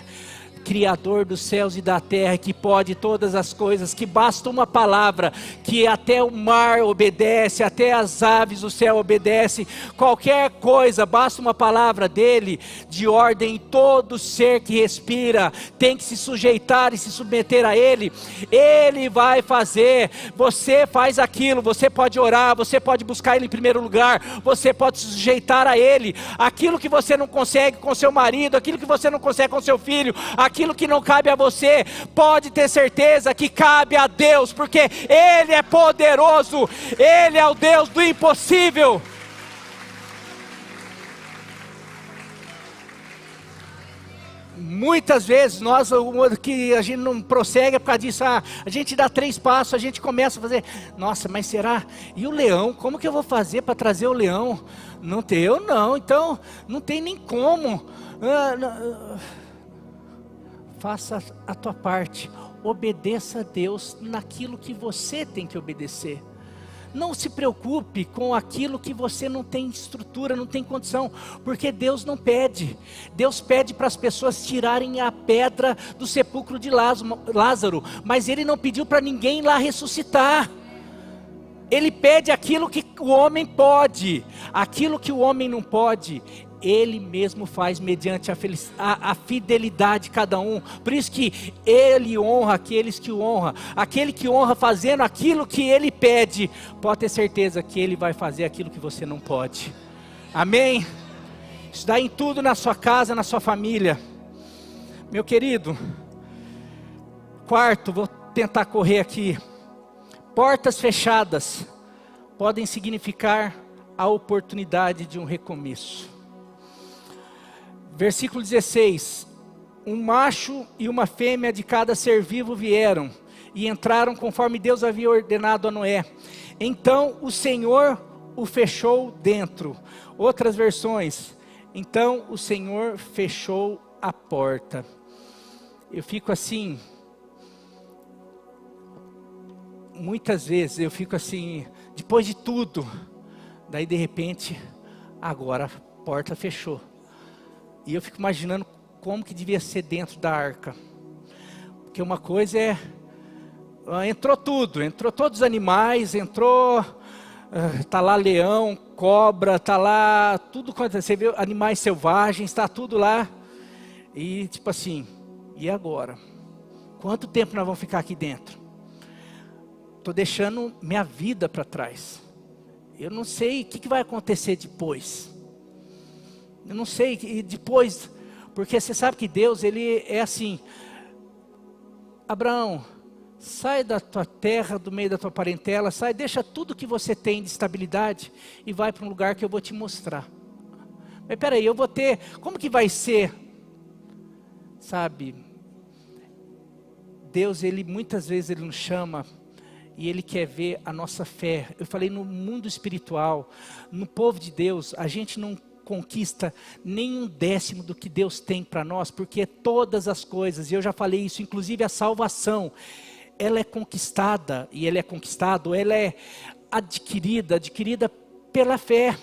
Criador dos céus e da terra, que pode todas as coisas, que basta uma palavra, que até o mar obedece, até as aves do céu obedecem, qualquer coisa, basta uma palavra dele, de ordem, todo ser que respira, tem que se sujeitar e se submeter a ele, ele vai fazer. Você faz aquilo, você pode orar, você pode buscar ele em primeiro lugar, você pode se sujeitar a ele, aquilo que você não consegue com seu marido, aquilo que você não consegue com seu filho, aquilo que não cabe a você, pode ter certeza que cabe a Deus, porque Ele é poderoso, Ele é o Deus do impossível. Muitas vezes nós, que a gente não prossegue é por causa disso, a gente dá 3 passos, a gente começa a fazer, nossa, mas será? E o leão, como que eu vou fazer para trazer o leão? Não tem, eu não, então não tem nem como. Faça a tua parte, obedeça a Deus naquilo que você tem que obedecer. Não se preocupe com aquilo que você não tem estrutura, não tem condição, porque Deus não pede. Deus pede para as pessoas tirarem a pedra do sepulcro de Lázaro, mas Ele não pediu para ninguém lá ressuscitar. Ele pede aquilo que o homem pode, aquilo que o homem não pode, Ele mesmo faz mediante a fidelidade de cada um. Por isso que Ele honra aqueles que o honram. Aquele que honra fazendo aquilo que Ele pede, pode ter certeza que Ele vai fazer aquilo que você não pode. Amém? Isso dá em tudo na sua casa, na sua família. Meu querido, quarto, vou tentar correr aqui. Portas fechadas podem significar a oportunidade de um recomeço. Versículo 16, um macho e uma fêmea de cada ser vivo vieram, e entraram conforme Deus havia ordenado a Noé. Então o Senhor o fechou dentro. Outras versões, então o Senhor fechou a porta. Eu fico assim, muitas vezes eu fico assim, depois de tudo, daí de repente, agora a porta fechou. E eu fico imaginando como que devia ser dentro da arca. Porque uma coisa é, entrou tudo, entrou todos os animais, entrou, está lá leão, cobra, está lá, tudo quanto você vê, animais selvagens, está tudo lá. E tipo assim, e agora? Quanto tempo nós vamos ficar aqui dentro? Estou deixando minha vida para trás. Eu não sei o que vai acontecer depois. Eu não sei, e depois, porque você sabe que Deus, Ele é assim, Abraão, sai da tua terra, do meio da tua parentela, sai, deixa tudo que você tem de estabilidade e vai para um lugar que eu vou te mostrar. Mas peraí, eu vou ter, como que vai ser? Sabe, Deus, Ele muitas vezes Ele nos chama e Ele quer ver a nossa fé. Eu falei no mundo espiritual, no povo de Deus, a gente não conquista nem 1/10 do que Deus tem para nós, porque todas as coisas, e eu já falei isso, inclusive a salvação, ela é conquistada, e ela é conquistado, ela é adquirida pela fé,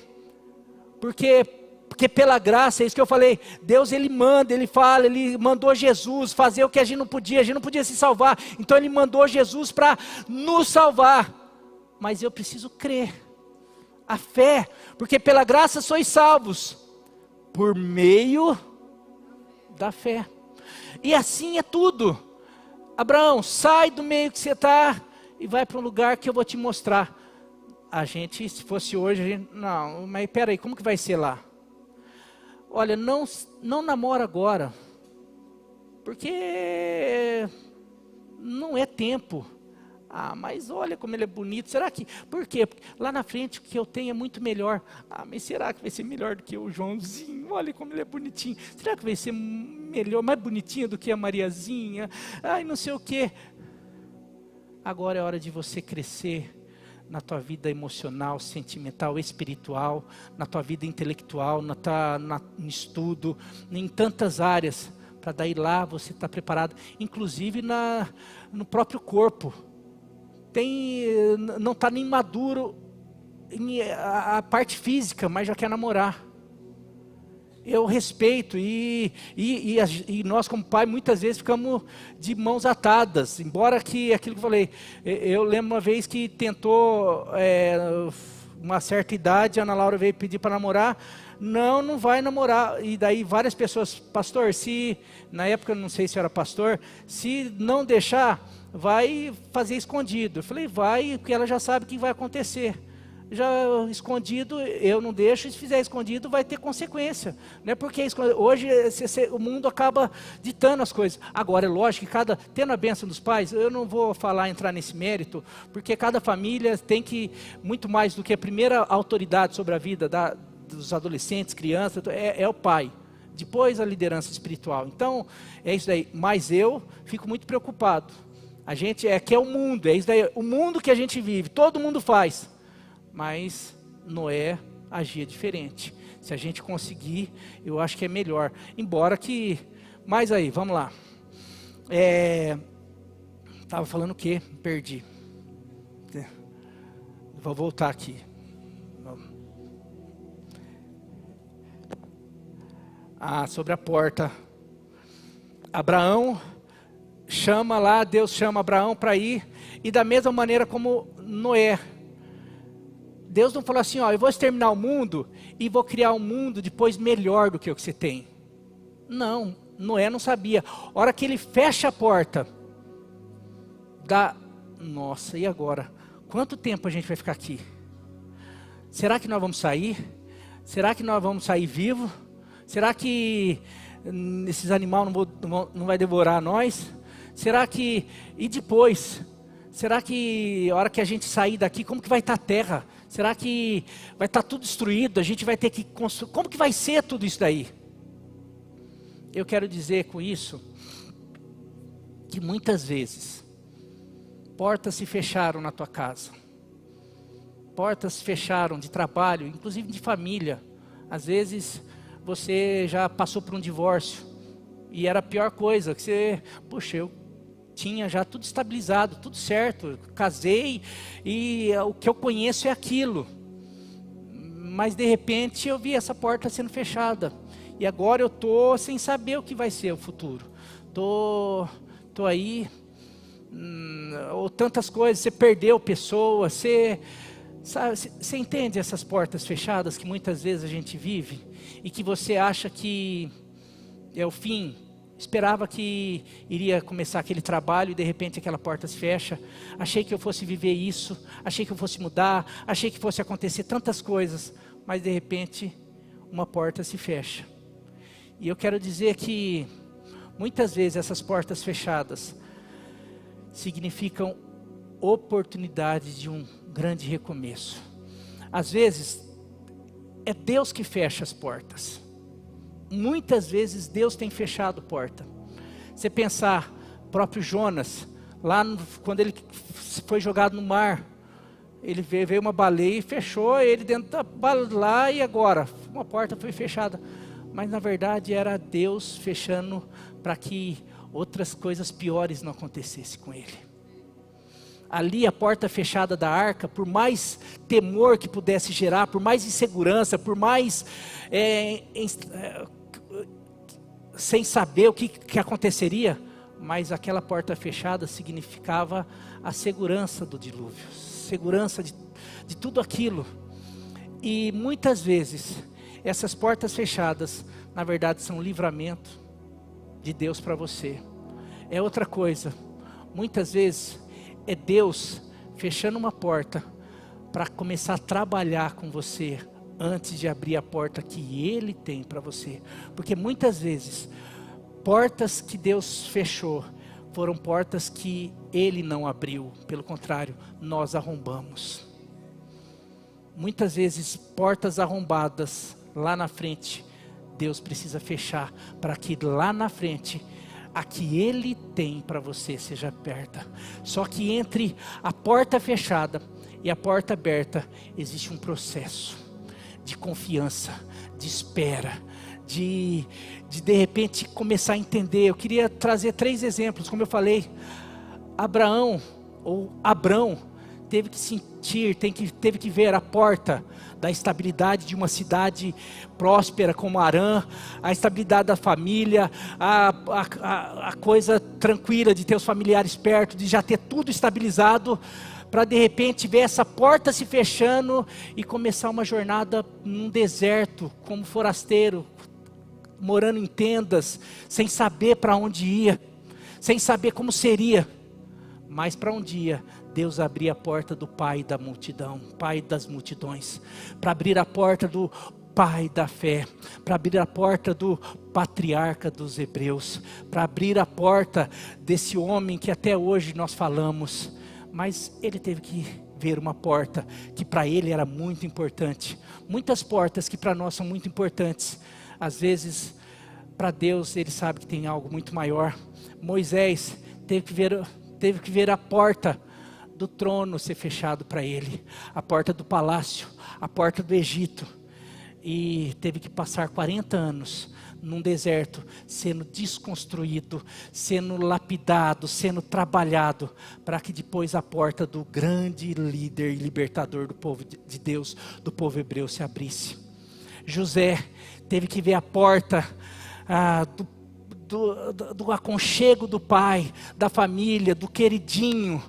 porque pela graça, é isso que eu falei, Deus Ele manda, Ele fala, Ele mandou Jesus fazer o que a gente não podia se salvar, então Ele mandou Jesus para nos salvar, mas eu preciso crer, a fé, porque pela graça sois salvos, por meio da fé, e assim é tudo. Abraão, sai do meio que você está, e vai para um lugar que eu vou te mostrar. A gente, se fosse hoje, a gente, não, mas peraí, como que vai ser lá? Olha, não namora agora, porque não é tempo. Ah, mas olha como ele é bonito, será que, por quê? Porque lá na frente o que eu tenho é muito melhor. Ah, mas será que vai ser melhor do que o Joãozinho? Olha como ele é bonitinho. Será que vai ser melhor, mais bonitinho do que a Mariazinha? Ai, não sei o quê. Agora é hora de você crescer na tua vida emocional, sentimental, espiritual, na tua vida intelectual, no estudo, em tantas áreas, para daí lá você estar preparado, inclusive no próprio corpo. Não está nem maduro a parte física, mas já quer namorar. Eu respeito e nós como pai muitas vezes ficamos de mãos atadas, embora que aquilo que eu falei, eu lembro uma vez que tentou, uma certa idade, a Ana Laura veio pedir para namorar, não vai namorar, e daí várias pessoas, pastor, se, na época eu não sei se era pastor, se não deixar, vai fazer escondido. Eu falei, vai, porque ela já sabe o que vai acontecer. Já escondido, eu não deixo, se fizer escondido vai ter consequência, né? Porque hoje o mundo acaba ditando as coisas. Agora é lógico que tendo a bênção dos pais, eu não vou entrar nesse mérito, porque cada família tem que, muito mais do que a primeira autoridade sobre a vida dos adolescentes, crianças, é o pai, depois a liderança espiritual. Então, é isso daí. Mas eu fico muito preocupado. A gente que é o mundo, é isso daí. O mundo que a gente vive, todo mundo faz. Mas Noé agia diferente. Se a gente conseguir, eu acho que é melhor. Embora que... Mas aí, vamos lá. Estava falando o quê? Perdi. Vou voltar aqui. Sobre a porta. Abraão chama lá, Deus chama Abraão para ir. E da mesma maneira como Noé. Deus não falou assim, eu vou exterminar o mundo e vou criar um mundo depois melhor do que o que você tem. Não, Noé não sabia. A hora que ele fecha a porta, nossa, e agora? Quanto tempo a gente vai ficar aqui? Será que nós vamos sair? Será que nós vamos sair vivos? Será que esses animais não vai devorar nós? Será que... E depois? Será que a hora que a gente sair daqui, como que vai estar a terra? Será que vai estar tudo destruído? A gente vai ter que construir... Como que vai ser tudo isso daí? Eu quero dizer com isso que muitas vezes portas se fecharam na tua casa. Portas se fecharam de trabalho, inclusive de família. Às vezes você já passou por um divórcio e era a pior coisa, que você, puxa, eu tinha já tudo estabilizado, tudo certo, casei e o que eu conheço é aquilo. Mas de repente eu vi essa porta sendo fechada e agora eu tô sem saber o que vai ser o futuro. Tô aí, ou tantas coisas, você perdeu pessoas, você entende essas portas fechadas que muitas vezes a gente vive e que você acha que é o fim. Esperava que iria começar aquele trabalho e de repente aquela porta se fecha. Achei que eu fosse viver isso, achei que eu fosse mudar, achei que fosse acontecer tantas coisas, mas de repente uma porta se fecha. E eu quero dizer que muitas vezes essas portas fechadas significam oportunidade de um grande recomeço. Às vezes é Deus que fecha as portas. Muitas vezes Deus tem fechado porta. Você pensar, próprio Jonas, quando ele foi jogado no mar, ele veio uma baleia e fechou ele dentro da baleia e agora uma porta foi fechada. Mas na verdade era Deus fechando para que outras coisas piores não acontecessem com ele. Ali a porta fechada da arca, por mais temor que pudesse gerar, por mais insegurança, por mais sem saber o que aconteceria, mas aquela porta fechada significava a segurança do dilúvio, segurança de tudo aquilo. E muitas vezes essas portas fechadas, na verdade são um livramento de Deus para você. É outra coisa, muitas vezes é Deus fechando uma porta para começar a trabalhar com você antes de abrir a porta que Ele tem para você. Porque muitas vezes, portas que Deus fechou, foram portas que Ele não abriu. Pelo contrário, nós arrombamos. Muitas vezes, portas arrombadas lá na frente, Deus precisa fechar para que lá na frente a que Ele tem para você seja aberta. Só que entre a porta fechada e a porta aberta, existe um processo de confiança, de espera, de repente começar a entender. Eu queria trazer 3 exemplos, como eu falei. Abrão teve que sentir, teve que ver a porta da estabilidade de uma cidade próspera como Harã, a estabilidade da família, a coisa tranquila de ter os familiares perto, de já ter tudo estabilizado, para de repente ver essa porta se fechando e começar uma jornada num deserto, como forasteiro, morando em tendas, sem saber para onde ia, sem saber como seria. Mas para um dia, Deus abrir a porta do pai da multidão, pai das multidões, para abrir a porta do pai da fé, para abrir a porta do patriarca dos hebreus, para abrir a porta desse homem que até hoje nós falamos. Mas ele teve que ver uma porta que para ele era muito importante. Muitas portas que para nós são muito importantes, às vezes para Deus, Ele sabe que tem algo muito maior. Moisés teve que ver a porta do trono ser fechado para ele, a porta do palácio, a porta do Egito, e teve que passar 40 anos num deserto, sendo desconstruído, sendo lapidado, sendo trabalhado, para que depois a porta do grande líder e libertador do povo de Deus, do povo hebreu, se abrisse. José teve que ver a porta do aconchego do pai, da família, do queridinho,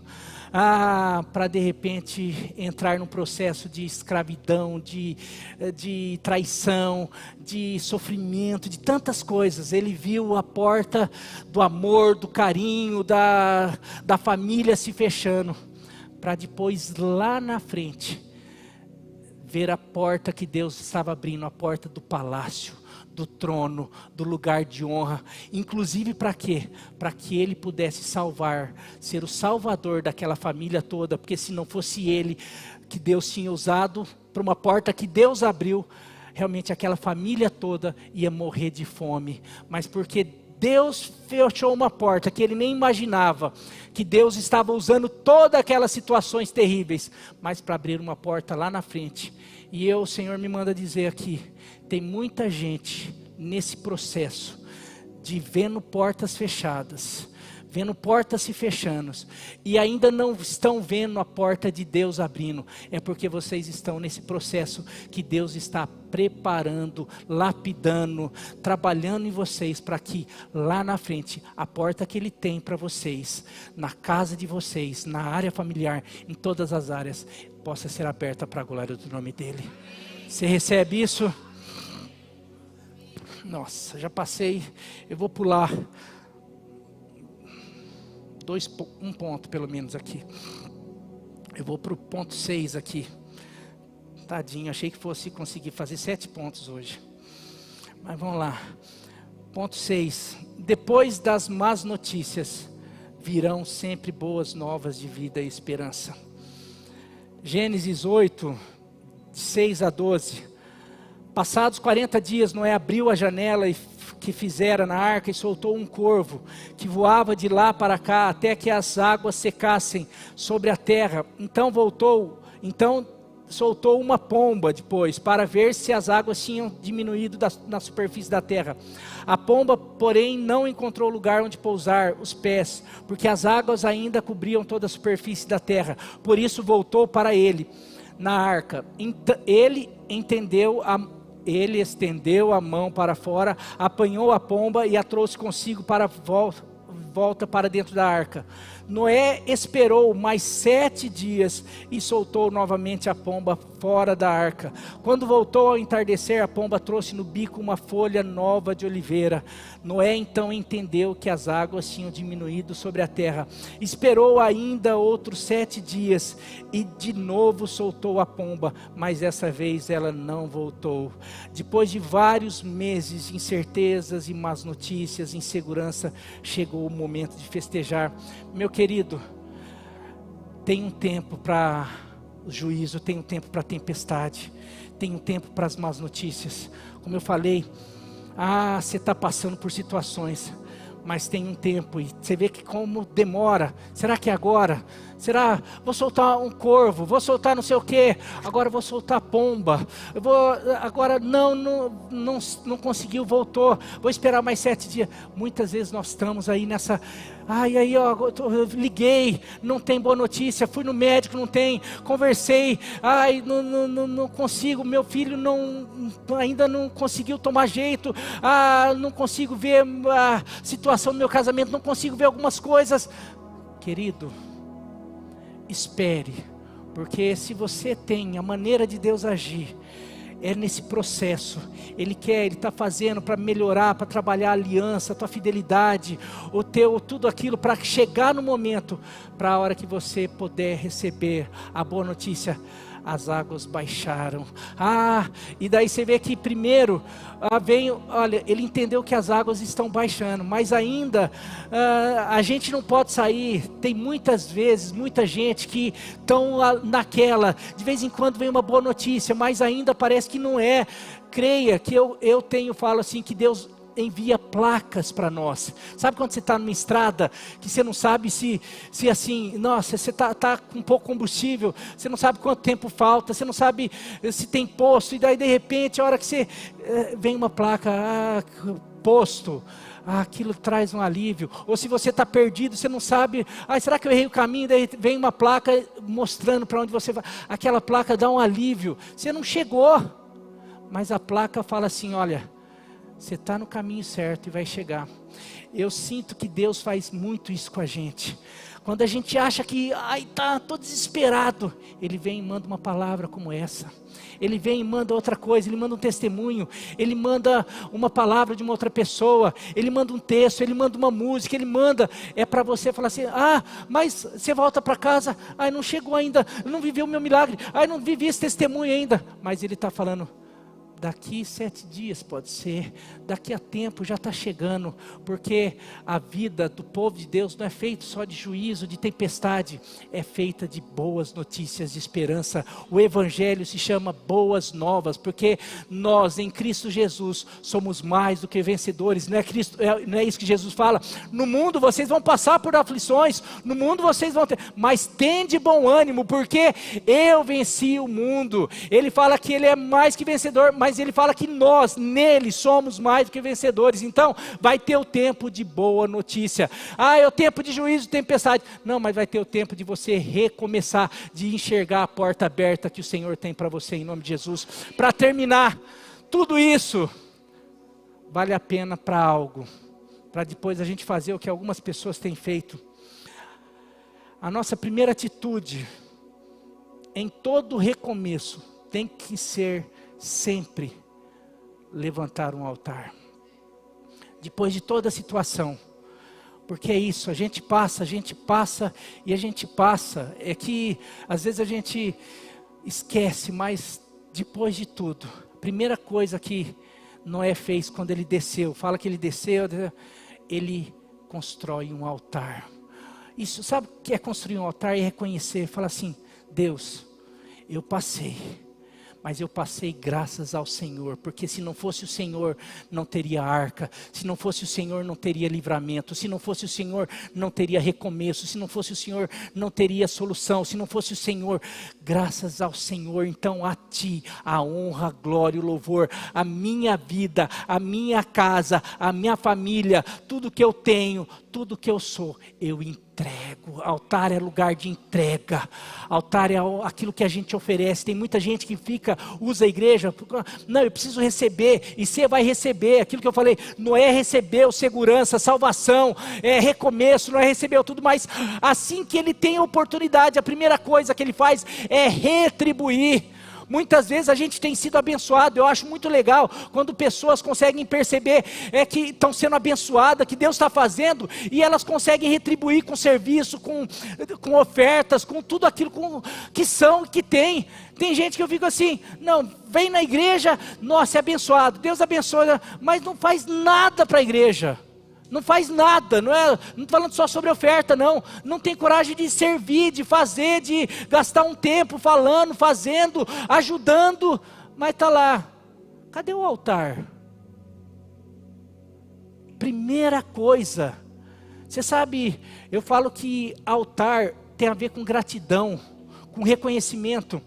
para de repente entrar num processo de escravidão, de traição, de sofrimento, de tantas coisas. Ele viu a porta do amor, do carinho, da família se fechando, para depois lá na frente ver a porta que Deus estava abrindo, a porta do palácio, do trono, do lugar de honra, inclusive para quê? Para que ele pudesse salvar, ser o salvador daquela família toda, porque se não fosse ele, que Deus tinha usado para uma porta que Deus abriu, realmente aquela família toda ia morrer de fome, mas porque Deus fechou uma porta que ele nem imaginava, que Deus estava usando todas aquelas situações terríveis, mas para abrir uma porta lá na frente. E o Senhor me manda dizer aqui, tem muita gente nesse processo de vendo portas fechadas, vendo portas se fechando, e ainda não estão vendo a porta de Deus abrindo. É porque vocês estão nesse processo que Deus está preparando, lapidando, trabalhando em vocês, para que lá na frente, a porta que Ele tem para vocês, na casa de vocês, na área familiar, em todas as áreas, possa ser aberta para a glória do nome dEle. Você recebe isso? Nossa, já passei, eu vou pular um ponto pelo menos aqui. Eu vou para o ponto 6 aqui. Tadinho, achei que fosse conseguir fazer 7 pontos hoje. Mas vamos lá. Ponto 6. Depois das más notícias, virão sempre boas novas de vida e esperança. Gênesis 8, de 6 a 12. Passados 40 dias, Noé abriu a janela que fizera na arca e soltou um corvo, que voava de lá para cá, até que as águas secassem sobre a terra. Então soltou uma pomba depois, para ver se as águas tinham diminuído na superfície da terra. A pomba, porém, não encontrou lugar onde pousar os pés, porque as águas ainda cobriam toda a superfície da terra. Por isso voltou para ele na arca. Ele estendeu a mão para fora, apanhou a pomba e a trouxe consigo para volta para dentro da arca. Noé esperou mais 7 dias e soltou novamente a pomba fora da arca. Quando voltou ao entardecer, a pomba trouxe no bico uma folha nova de oliveira. Noé então entendeu que as águas tinham diminuído sobre a terra. Esperou ainda outros 7 dias e de novo soltou a pomba, mas dessa vez ela não voltou. Depois de vários meses de incertezas e más notícias, insegurança, chegou o momento de festejar. Meu querido, tem um tempo para o juízo, tem um tempo para a tempestade, tem um tempo para as más notícias. Como eu falei, você está passando por situações, mas tem um tempo, e você vê que como demora. Será que é agora? Será, vou soltar um corvo, vou soltar não sei o que, agora vou soltar pomba, agora não conseguiu, voltou, vou esperar mais 7 dias. Muitas vezes nós estamos aí nessa, eu liguei, não tem boa notícia, fui no médico, não tem, conversei, não consigo, meu filho ainda não conseguiu tomar jeito, não consigo ver a situação do meu casamento, não consigo ver algumas coisas. Querido, espere, porque se você tem a maneira de Deus agir, é nesse processo. Ele está fazendo para melhorar, para trabalhar a aliança, a tua fidelidade, tudo aquilo, para chegar no momento, para a hora que você puder receber a boa notícia. As águas baixaram. E daí você vê que primeiro ele entendeu que as águas estão baixando, mas ainda a gente não pode sair. Tem muitas vezes, muita gente que estão naquela, de vez em quando vem uma boa notícia, mas ainda parece que não é. Creia que falo assim, que Deus envia placas para nós. Sabe quando você está numa estrada, que você não sabe se assim, nossa, você está com pouco combustível, você não sabe quanto tempo falta, você não sabe se tem posto, e daí de repente, a hora que você vem uma placa, posto, aquilo traz um alívio. Ou se você está perdido, você não sabe, será que eu errei o caminho? Daí vem uma placa mostrando para onde você vai, aquela placa dá um alívio, você não chegou, mas a placa fala assim, olha, você está no caminho certo e vai chegar. Eu sinto que Deus faz muito isso com a gente. Quando a gente acha que, estou desesperado, Ele vem e manda uma palavra como essa. Ele vem e manda outra coisa, Ele manda um testemunho, Ele manda uma palavra de uma outra pessoa, Ele manda um texto, Ele manda uma música, Ele manda, para você falar assim, mas você volta para casa, não chegou ainda, não viveu o meu milagre, não vivi esse testemunho ainda, mas Ele está falando, daqui 7 dias pode ser, daqui a tempo já está chegando, porque a vida do povo de Deus não é feita só de juízo, de tempestade, é feita de boas notícias de esperança. O Evangelho se chama boas novas, porque nós em Cristo Jesus somos mais do que vencedores, não é isso que Jesus fala? No mundo vocês vão passar por aflições, no mundo vocês vão ter, mas tende bom ânimo, porque eu venci o mundo. Ele fala que Ele é mais que vencedor, mas Ele fala que nós, nele, somos mais do que vencedores. Então, vai ter o tempo de boa notícia. É o tempo de juízo, tempestade. Não, mas vai ter o tempo de você recomeçar, de enxergar a porta aberta que o Senhor tem para você, em nome de Jesus. Para terminar, tudo isso vale a pena para algo. Para depois a gente fazer o que algumas pessoas têm feito. A nossa primeira atitude, em todo recomeço, tem que ser sempre levantar um altar. Depois de toda a situação, porque é isso, a gente passa, é que às vezes a gente esquece, mas depois de tudo, a primeira coisa que Noé fez quando ele desceu, fala que ele desceu, ele constrói um altar. Isso, sabe o que é construir um altar? É reconhecer, falar assim, Deus, eu passei, mas eu passei graças ao Senhor, porque se não fosse o Senhor, não teria arca, se não fosse o Senhor, não teria livramento, se não fosse o Senhor, não teria recomeço, se não fosse o Senhor, não teria solução, se não fosse o Senhor, graças ao Senhor, então a Ti, a honra, a glória, o louvor, a minha vida, a minha casa, a minha família, tudo que eu tenho, tudo que eu sou, eu entrego. Altar é lugar de entrega, altar é aquilo que a gente oferece. Tem muita gente que usa a igreja, não, eu preciso receber, e você vai receber, aquilo que eu falei, Noé recebeu segurança, salvação, recomeço, Noé recebeu tudo, mas assim que ele tem a oportunidade, a primeira coisa que ele faz é retribuir. Muitas vezes a gente tem sido abençoado, eu acho muito legal quando pessoas conseguem perceber que estão sendo abençoadas, que Deus está fazendo, e elas conseguem retribuir com serviço, com ofertas, com tudo aquilo que são, que tem. Tem gente que eu fico assim, não, vem na igreja, nossa, é abençoado, Deus abençoa, mas não faz nada para a igreja. Não faz nada, não estou falando só sobre oferta, não tem coragem de servir, de fazer, de gastar um tempo falando, fazendo, ajudando, mas está lá, cadê o altar? Primeira coisa, você sabe, eu falo que altar tem a ver com gratidão, com reconhecimento.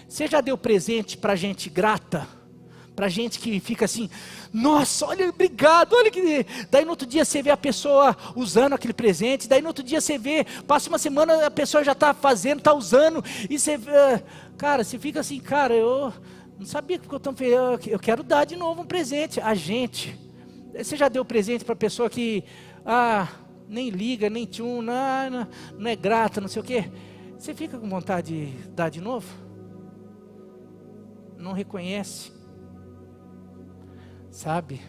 Você já deu presente para gente grata? Para gente que fica assim, nossa, olha, obrigado, olha que... Daí no outro dia você vê a pessoa usando aquele presente, daí no outro dia você vê, passa uma semana, a pessoa já está fazendo, está usando, e você, cara, você fica assim, cara, eu não sabia que eu tão feliz, eu quero dar de novo um presente. A gente, você já deu presente para a pessoa que, nem liga, nem tchum, não é grata, não sei o quê, você fica com vontade de dar de novo? Não reconhece? Sabe,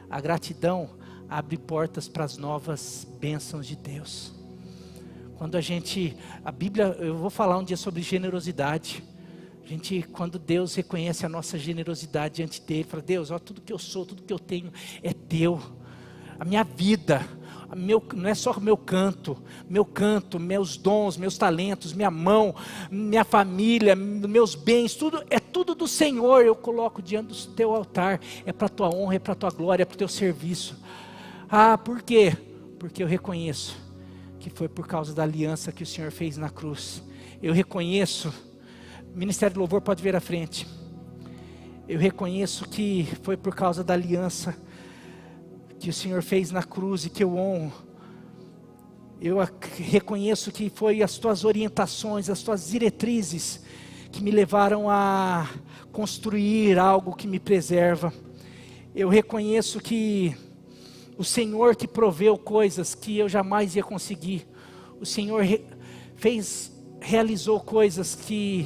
a gratidão abre portas para as novas bênçãos de Deus. Quando a Bíblia, eu vou falar um dia sobre generosidade. Quando Deus reconhece a nossa generosidade diante dele, fala, Deus, ó, tudo que eu sou, tudo que eu tenho é teu. A minha vida, não é só meu canto, meus dons, meus talentos, minha mão, minha família, meus bens, tudo tudo do Senhor eu coloco diante do teu altar. É para a tua honra, é para a tua glória, é para o teu serviço. Por quê? Porque eu reconheço que foi por causa da aliança que o Senhor fez na cruz. Eu reconheço, Ministério do Louvor pode vir à frente. Eu reconheço que foi por causa da aliança que o Senhor fez na cruz e que eu honro. Eu reconheço que foi as tuas orientações, as tuas diretrizes que me levaram a construir algo que me preserva. Eu reconheço que o Senhor que proveu coisas que eu jamais ia conseguir. O Senhor realizou coisas que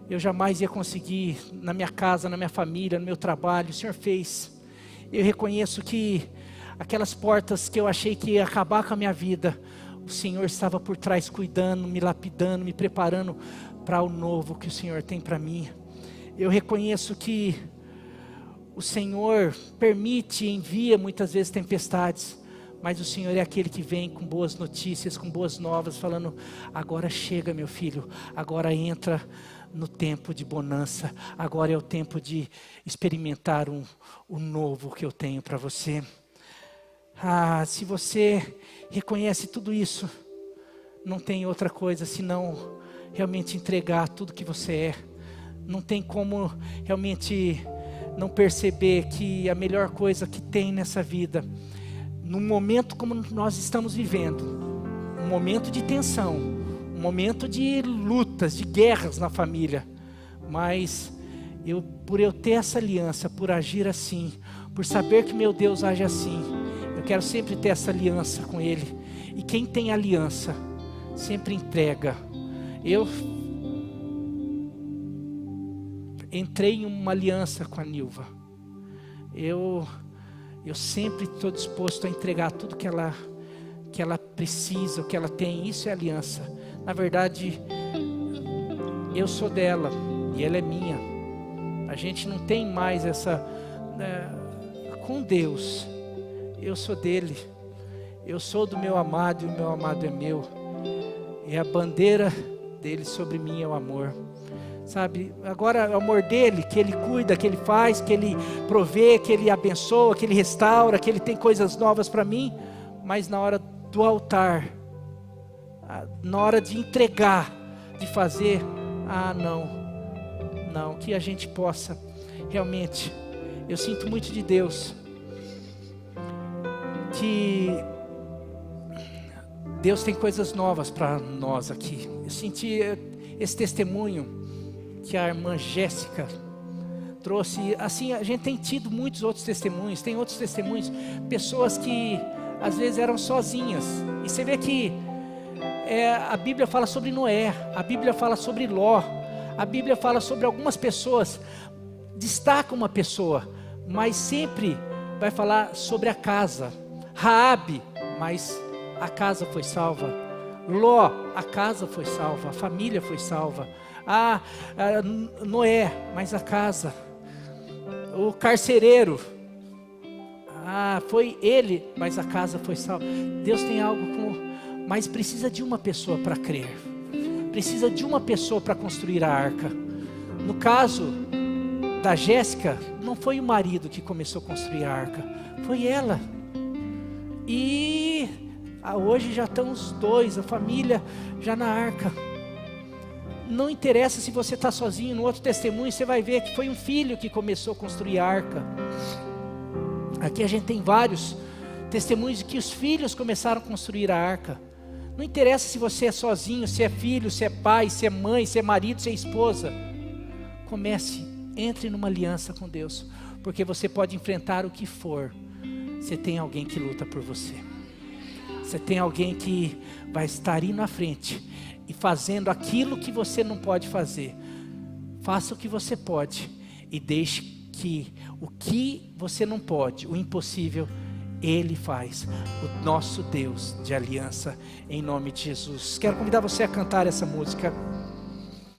eu jamais ia conseguir na minha casa, na minha família, no meu trabalho. O Senhor fez. Eu reconheço que aquelas portas que eu achei que ia acabar com a minha vida, o Senhor estava por trás cuidando, me lapidando, me preparando para o novo que o Senhor tem para mim. Eu reconheço que o Senhor permite e envia muitas vezes tempestades, mas o Senhor é aquele que vem com boas notícias, com boas novas, falando: agora chega, meu filho, agora entra no tempo de bonança, agora é o tempo de experimentar o novo que eu tenho para você. Se você reconhece tudo isso, não tem outra coisa senão realmente entregar tudo que você é. Não tem como realmente não perceber que a melhor coisa que tem nessa vida, num momento como nós estamos vivendo, um momento de tensão, um momento de lutas, de guerras na família, mas por eu ter essa aliança, por agir assim, por saber que meu Deus age assim, eu quero sempre ter essa aliança com Ele. E quem tem aliança sempre entrega. Eu entrei em uma aliança com a Nilva. Eu sempre estou disposto a entregar tudo que ela precisa, o que ela tem. Isso é aliança. Na verdade, eu sou dela e ela é minha. A gente não tem mais essa... com Deus, eu sou dele. Eu sou do meu amado e o meu amado é meu. E a bandeira dele sobre mim é o amor. Sabe, agora o amor dele, que ele cuida, que ele faz, que ele provê, que ele abençoa, que ele restaura, que ele tem coisas novas para mim. Mas na hora do altar, na hora de entregar, de fazer, não, que a gente possa realmente, eu sinto muito de Deus, que Deus tem coisas novas para nós aqui. Eu senti esse testemunho que a irmã Jéssica trouxe. Assim, a gente tem tido muitos outros testemunhos, tem outros testemunhos, pessoas que às vezes eram sozinhas, e você vê que a Bíblia fala sobre Noé, a Bíblia fala sobre Ló, a Bíblia fala sobre algumas pessoas, destaca uma pessoa, mas sempre vai falar sobre a casa. Raabe, mas a casa foi salva. Ló, a casa foi salva, a família foi salva. Noé, mas a casa. O carcereiro, foi ele, mas a casa foi salva. Deus tem algo mas precisa de uma pessoa para crer. Precisa de uma pessoa para construir a arca. No caso da Jéssica, não foi o marido que começou a construir a arca, foi ela. E hoje já estão os dois, a família já na arca. Não interessa se você está sozinho. No outro testemunho você vai ver que foi um filho que começou a construir a arca. Aqui a gente tem vários testemunhos de que os filhos começaram a construir a arca. Não interessa se você é sozinho, se é filho, se é pai, se é mãe, se é marido, se é esposa. Comece, entre numa aliança com Deus, porque você pode enfrentar o que for. Você tem alguém que luta por você. Você tem alguém que vai estar indo à frente e fazendo aquilo que você não pode fazer. Faça o que você pode e deixe que o que você não pode, o impossível, Ele faz. O nosso Deus de aliança, em nome de Jesus. Quero convidar você a cantar essa música.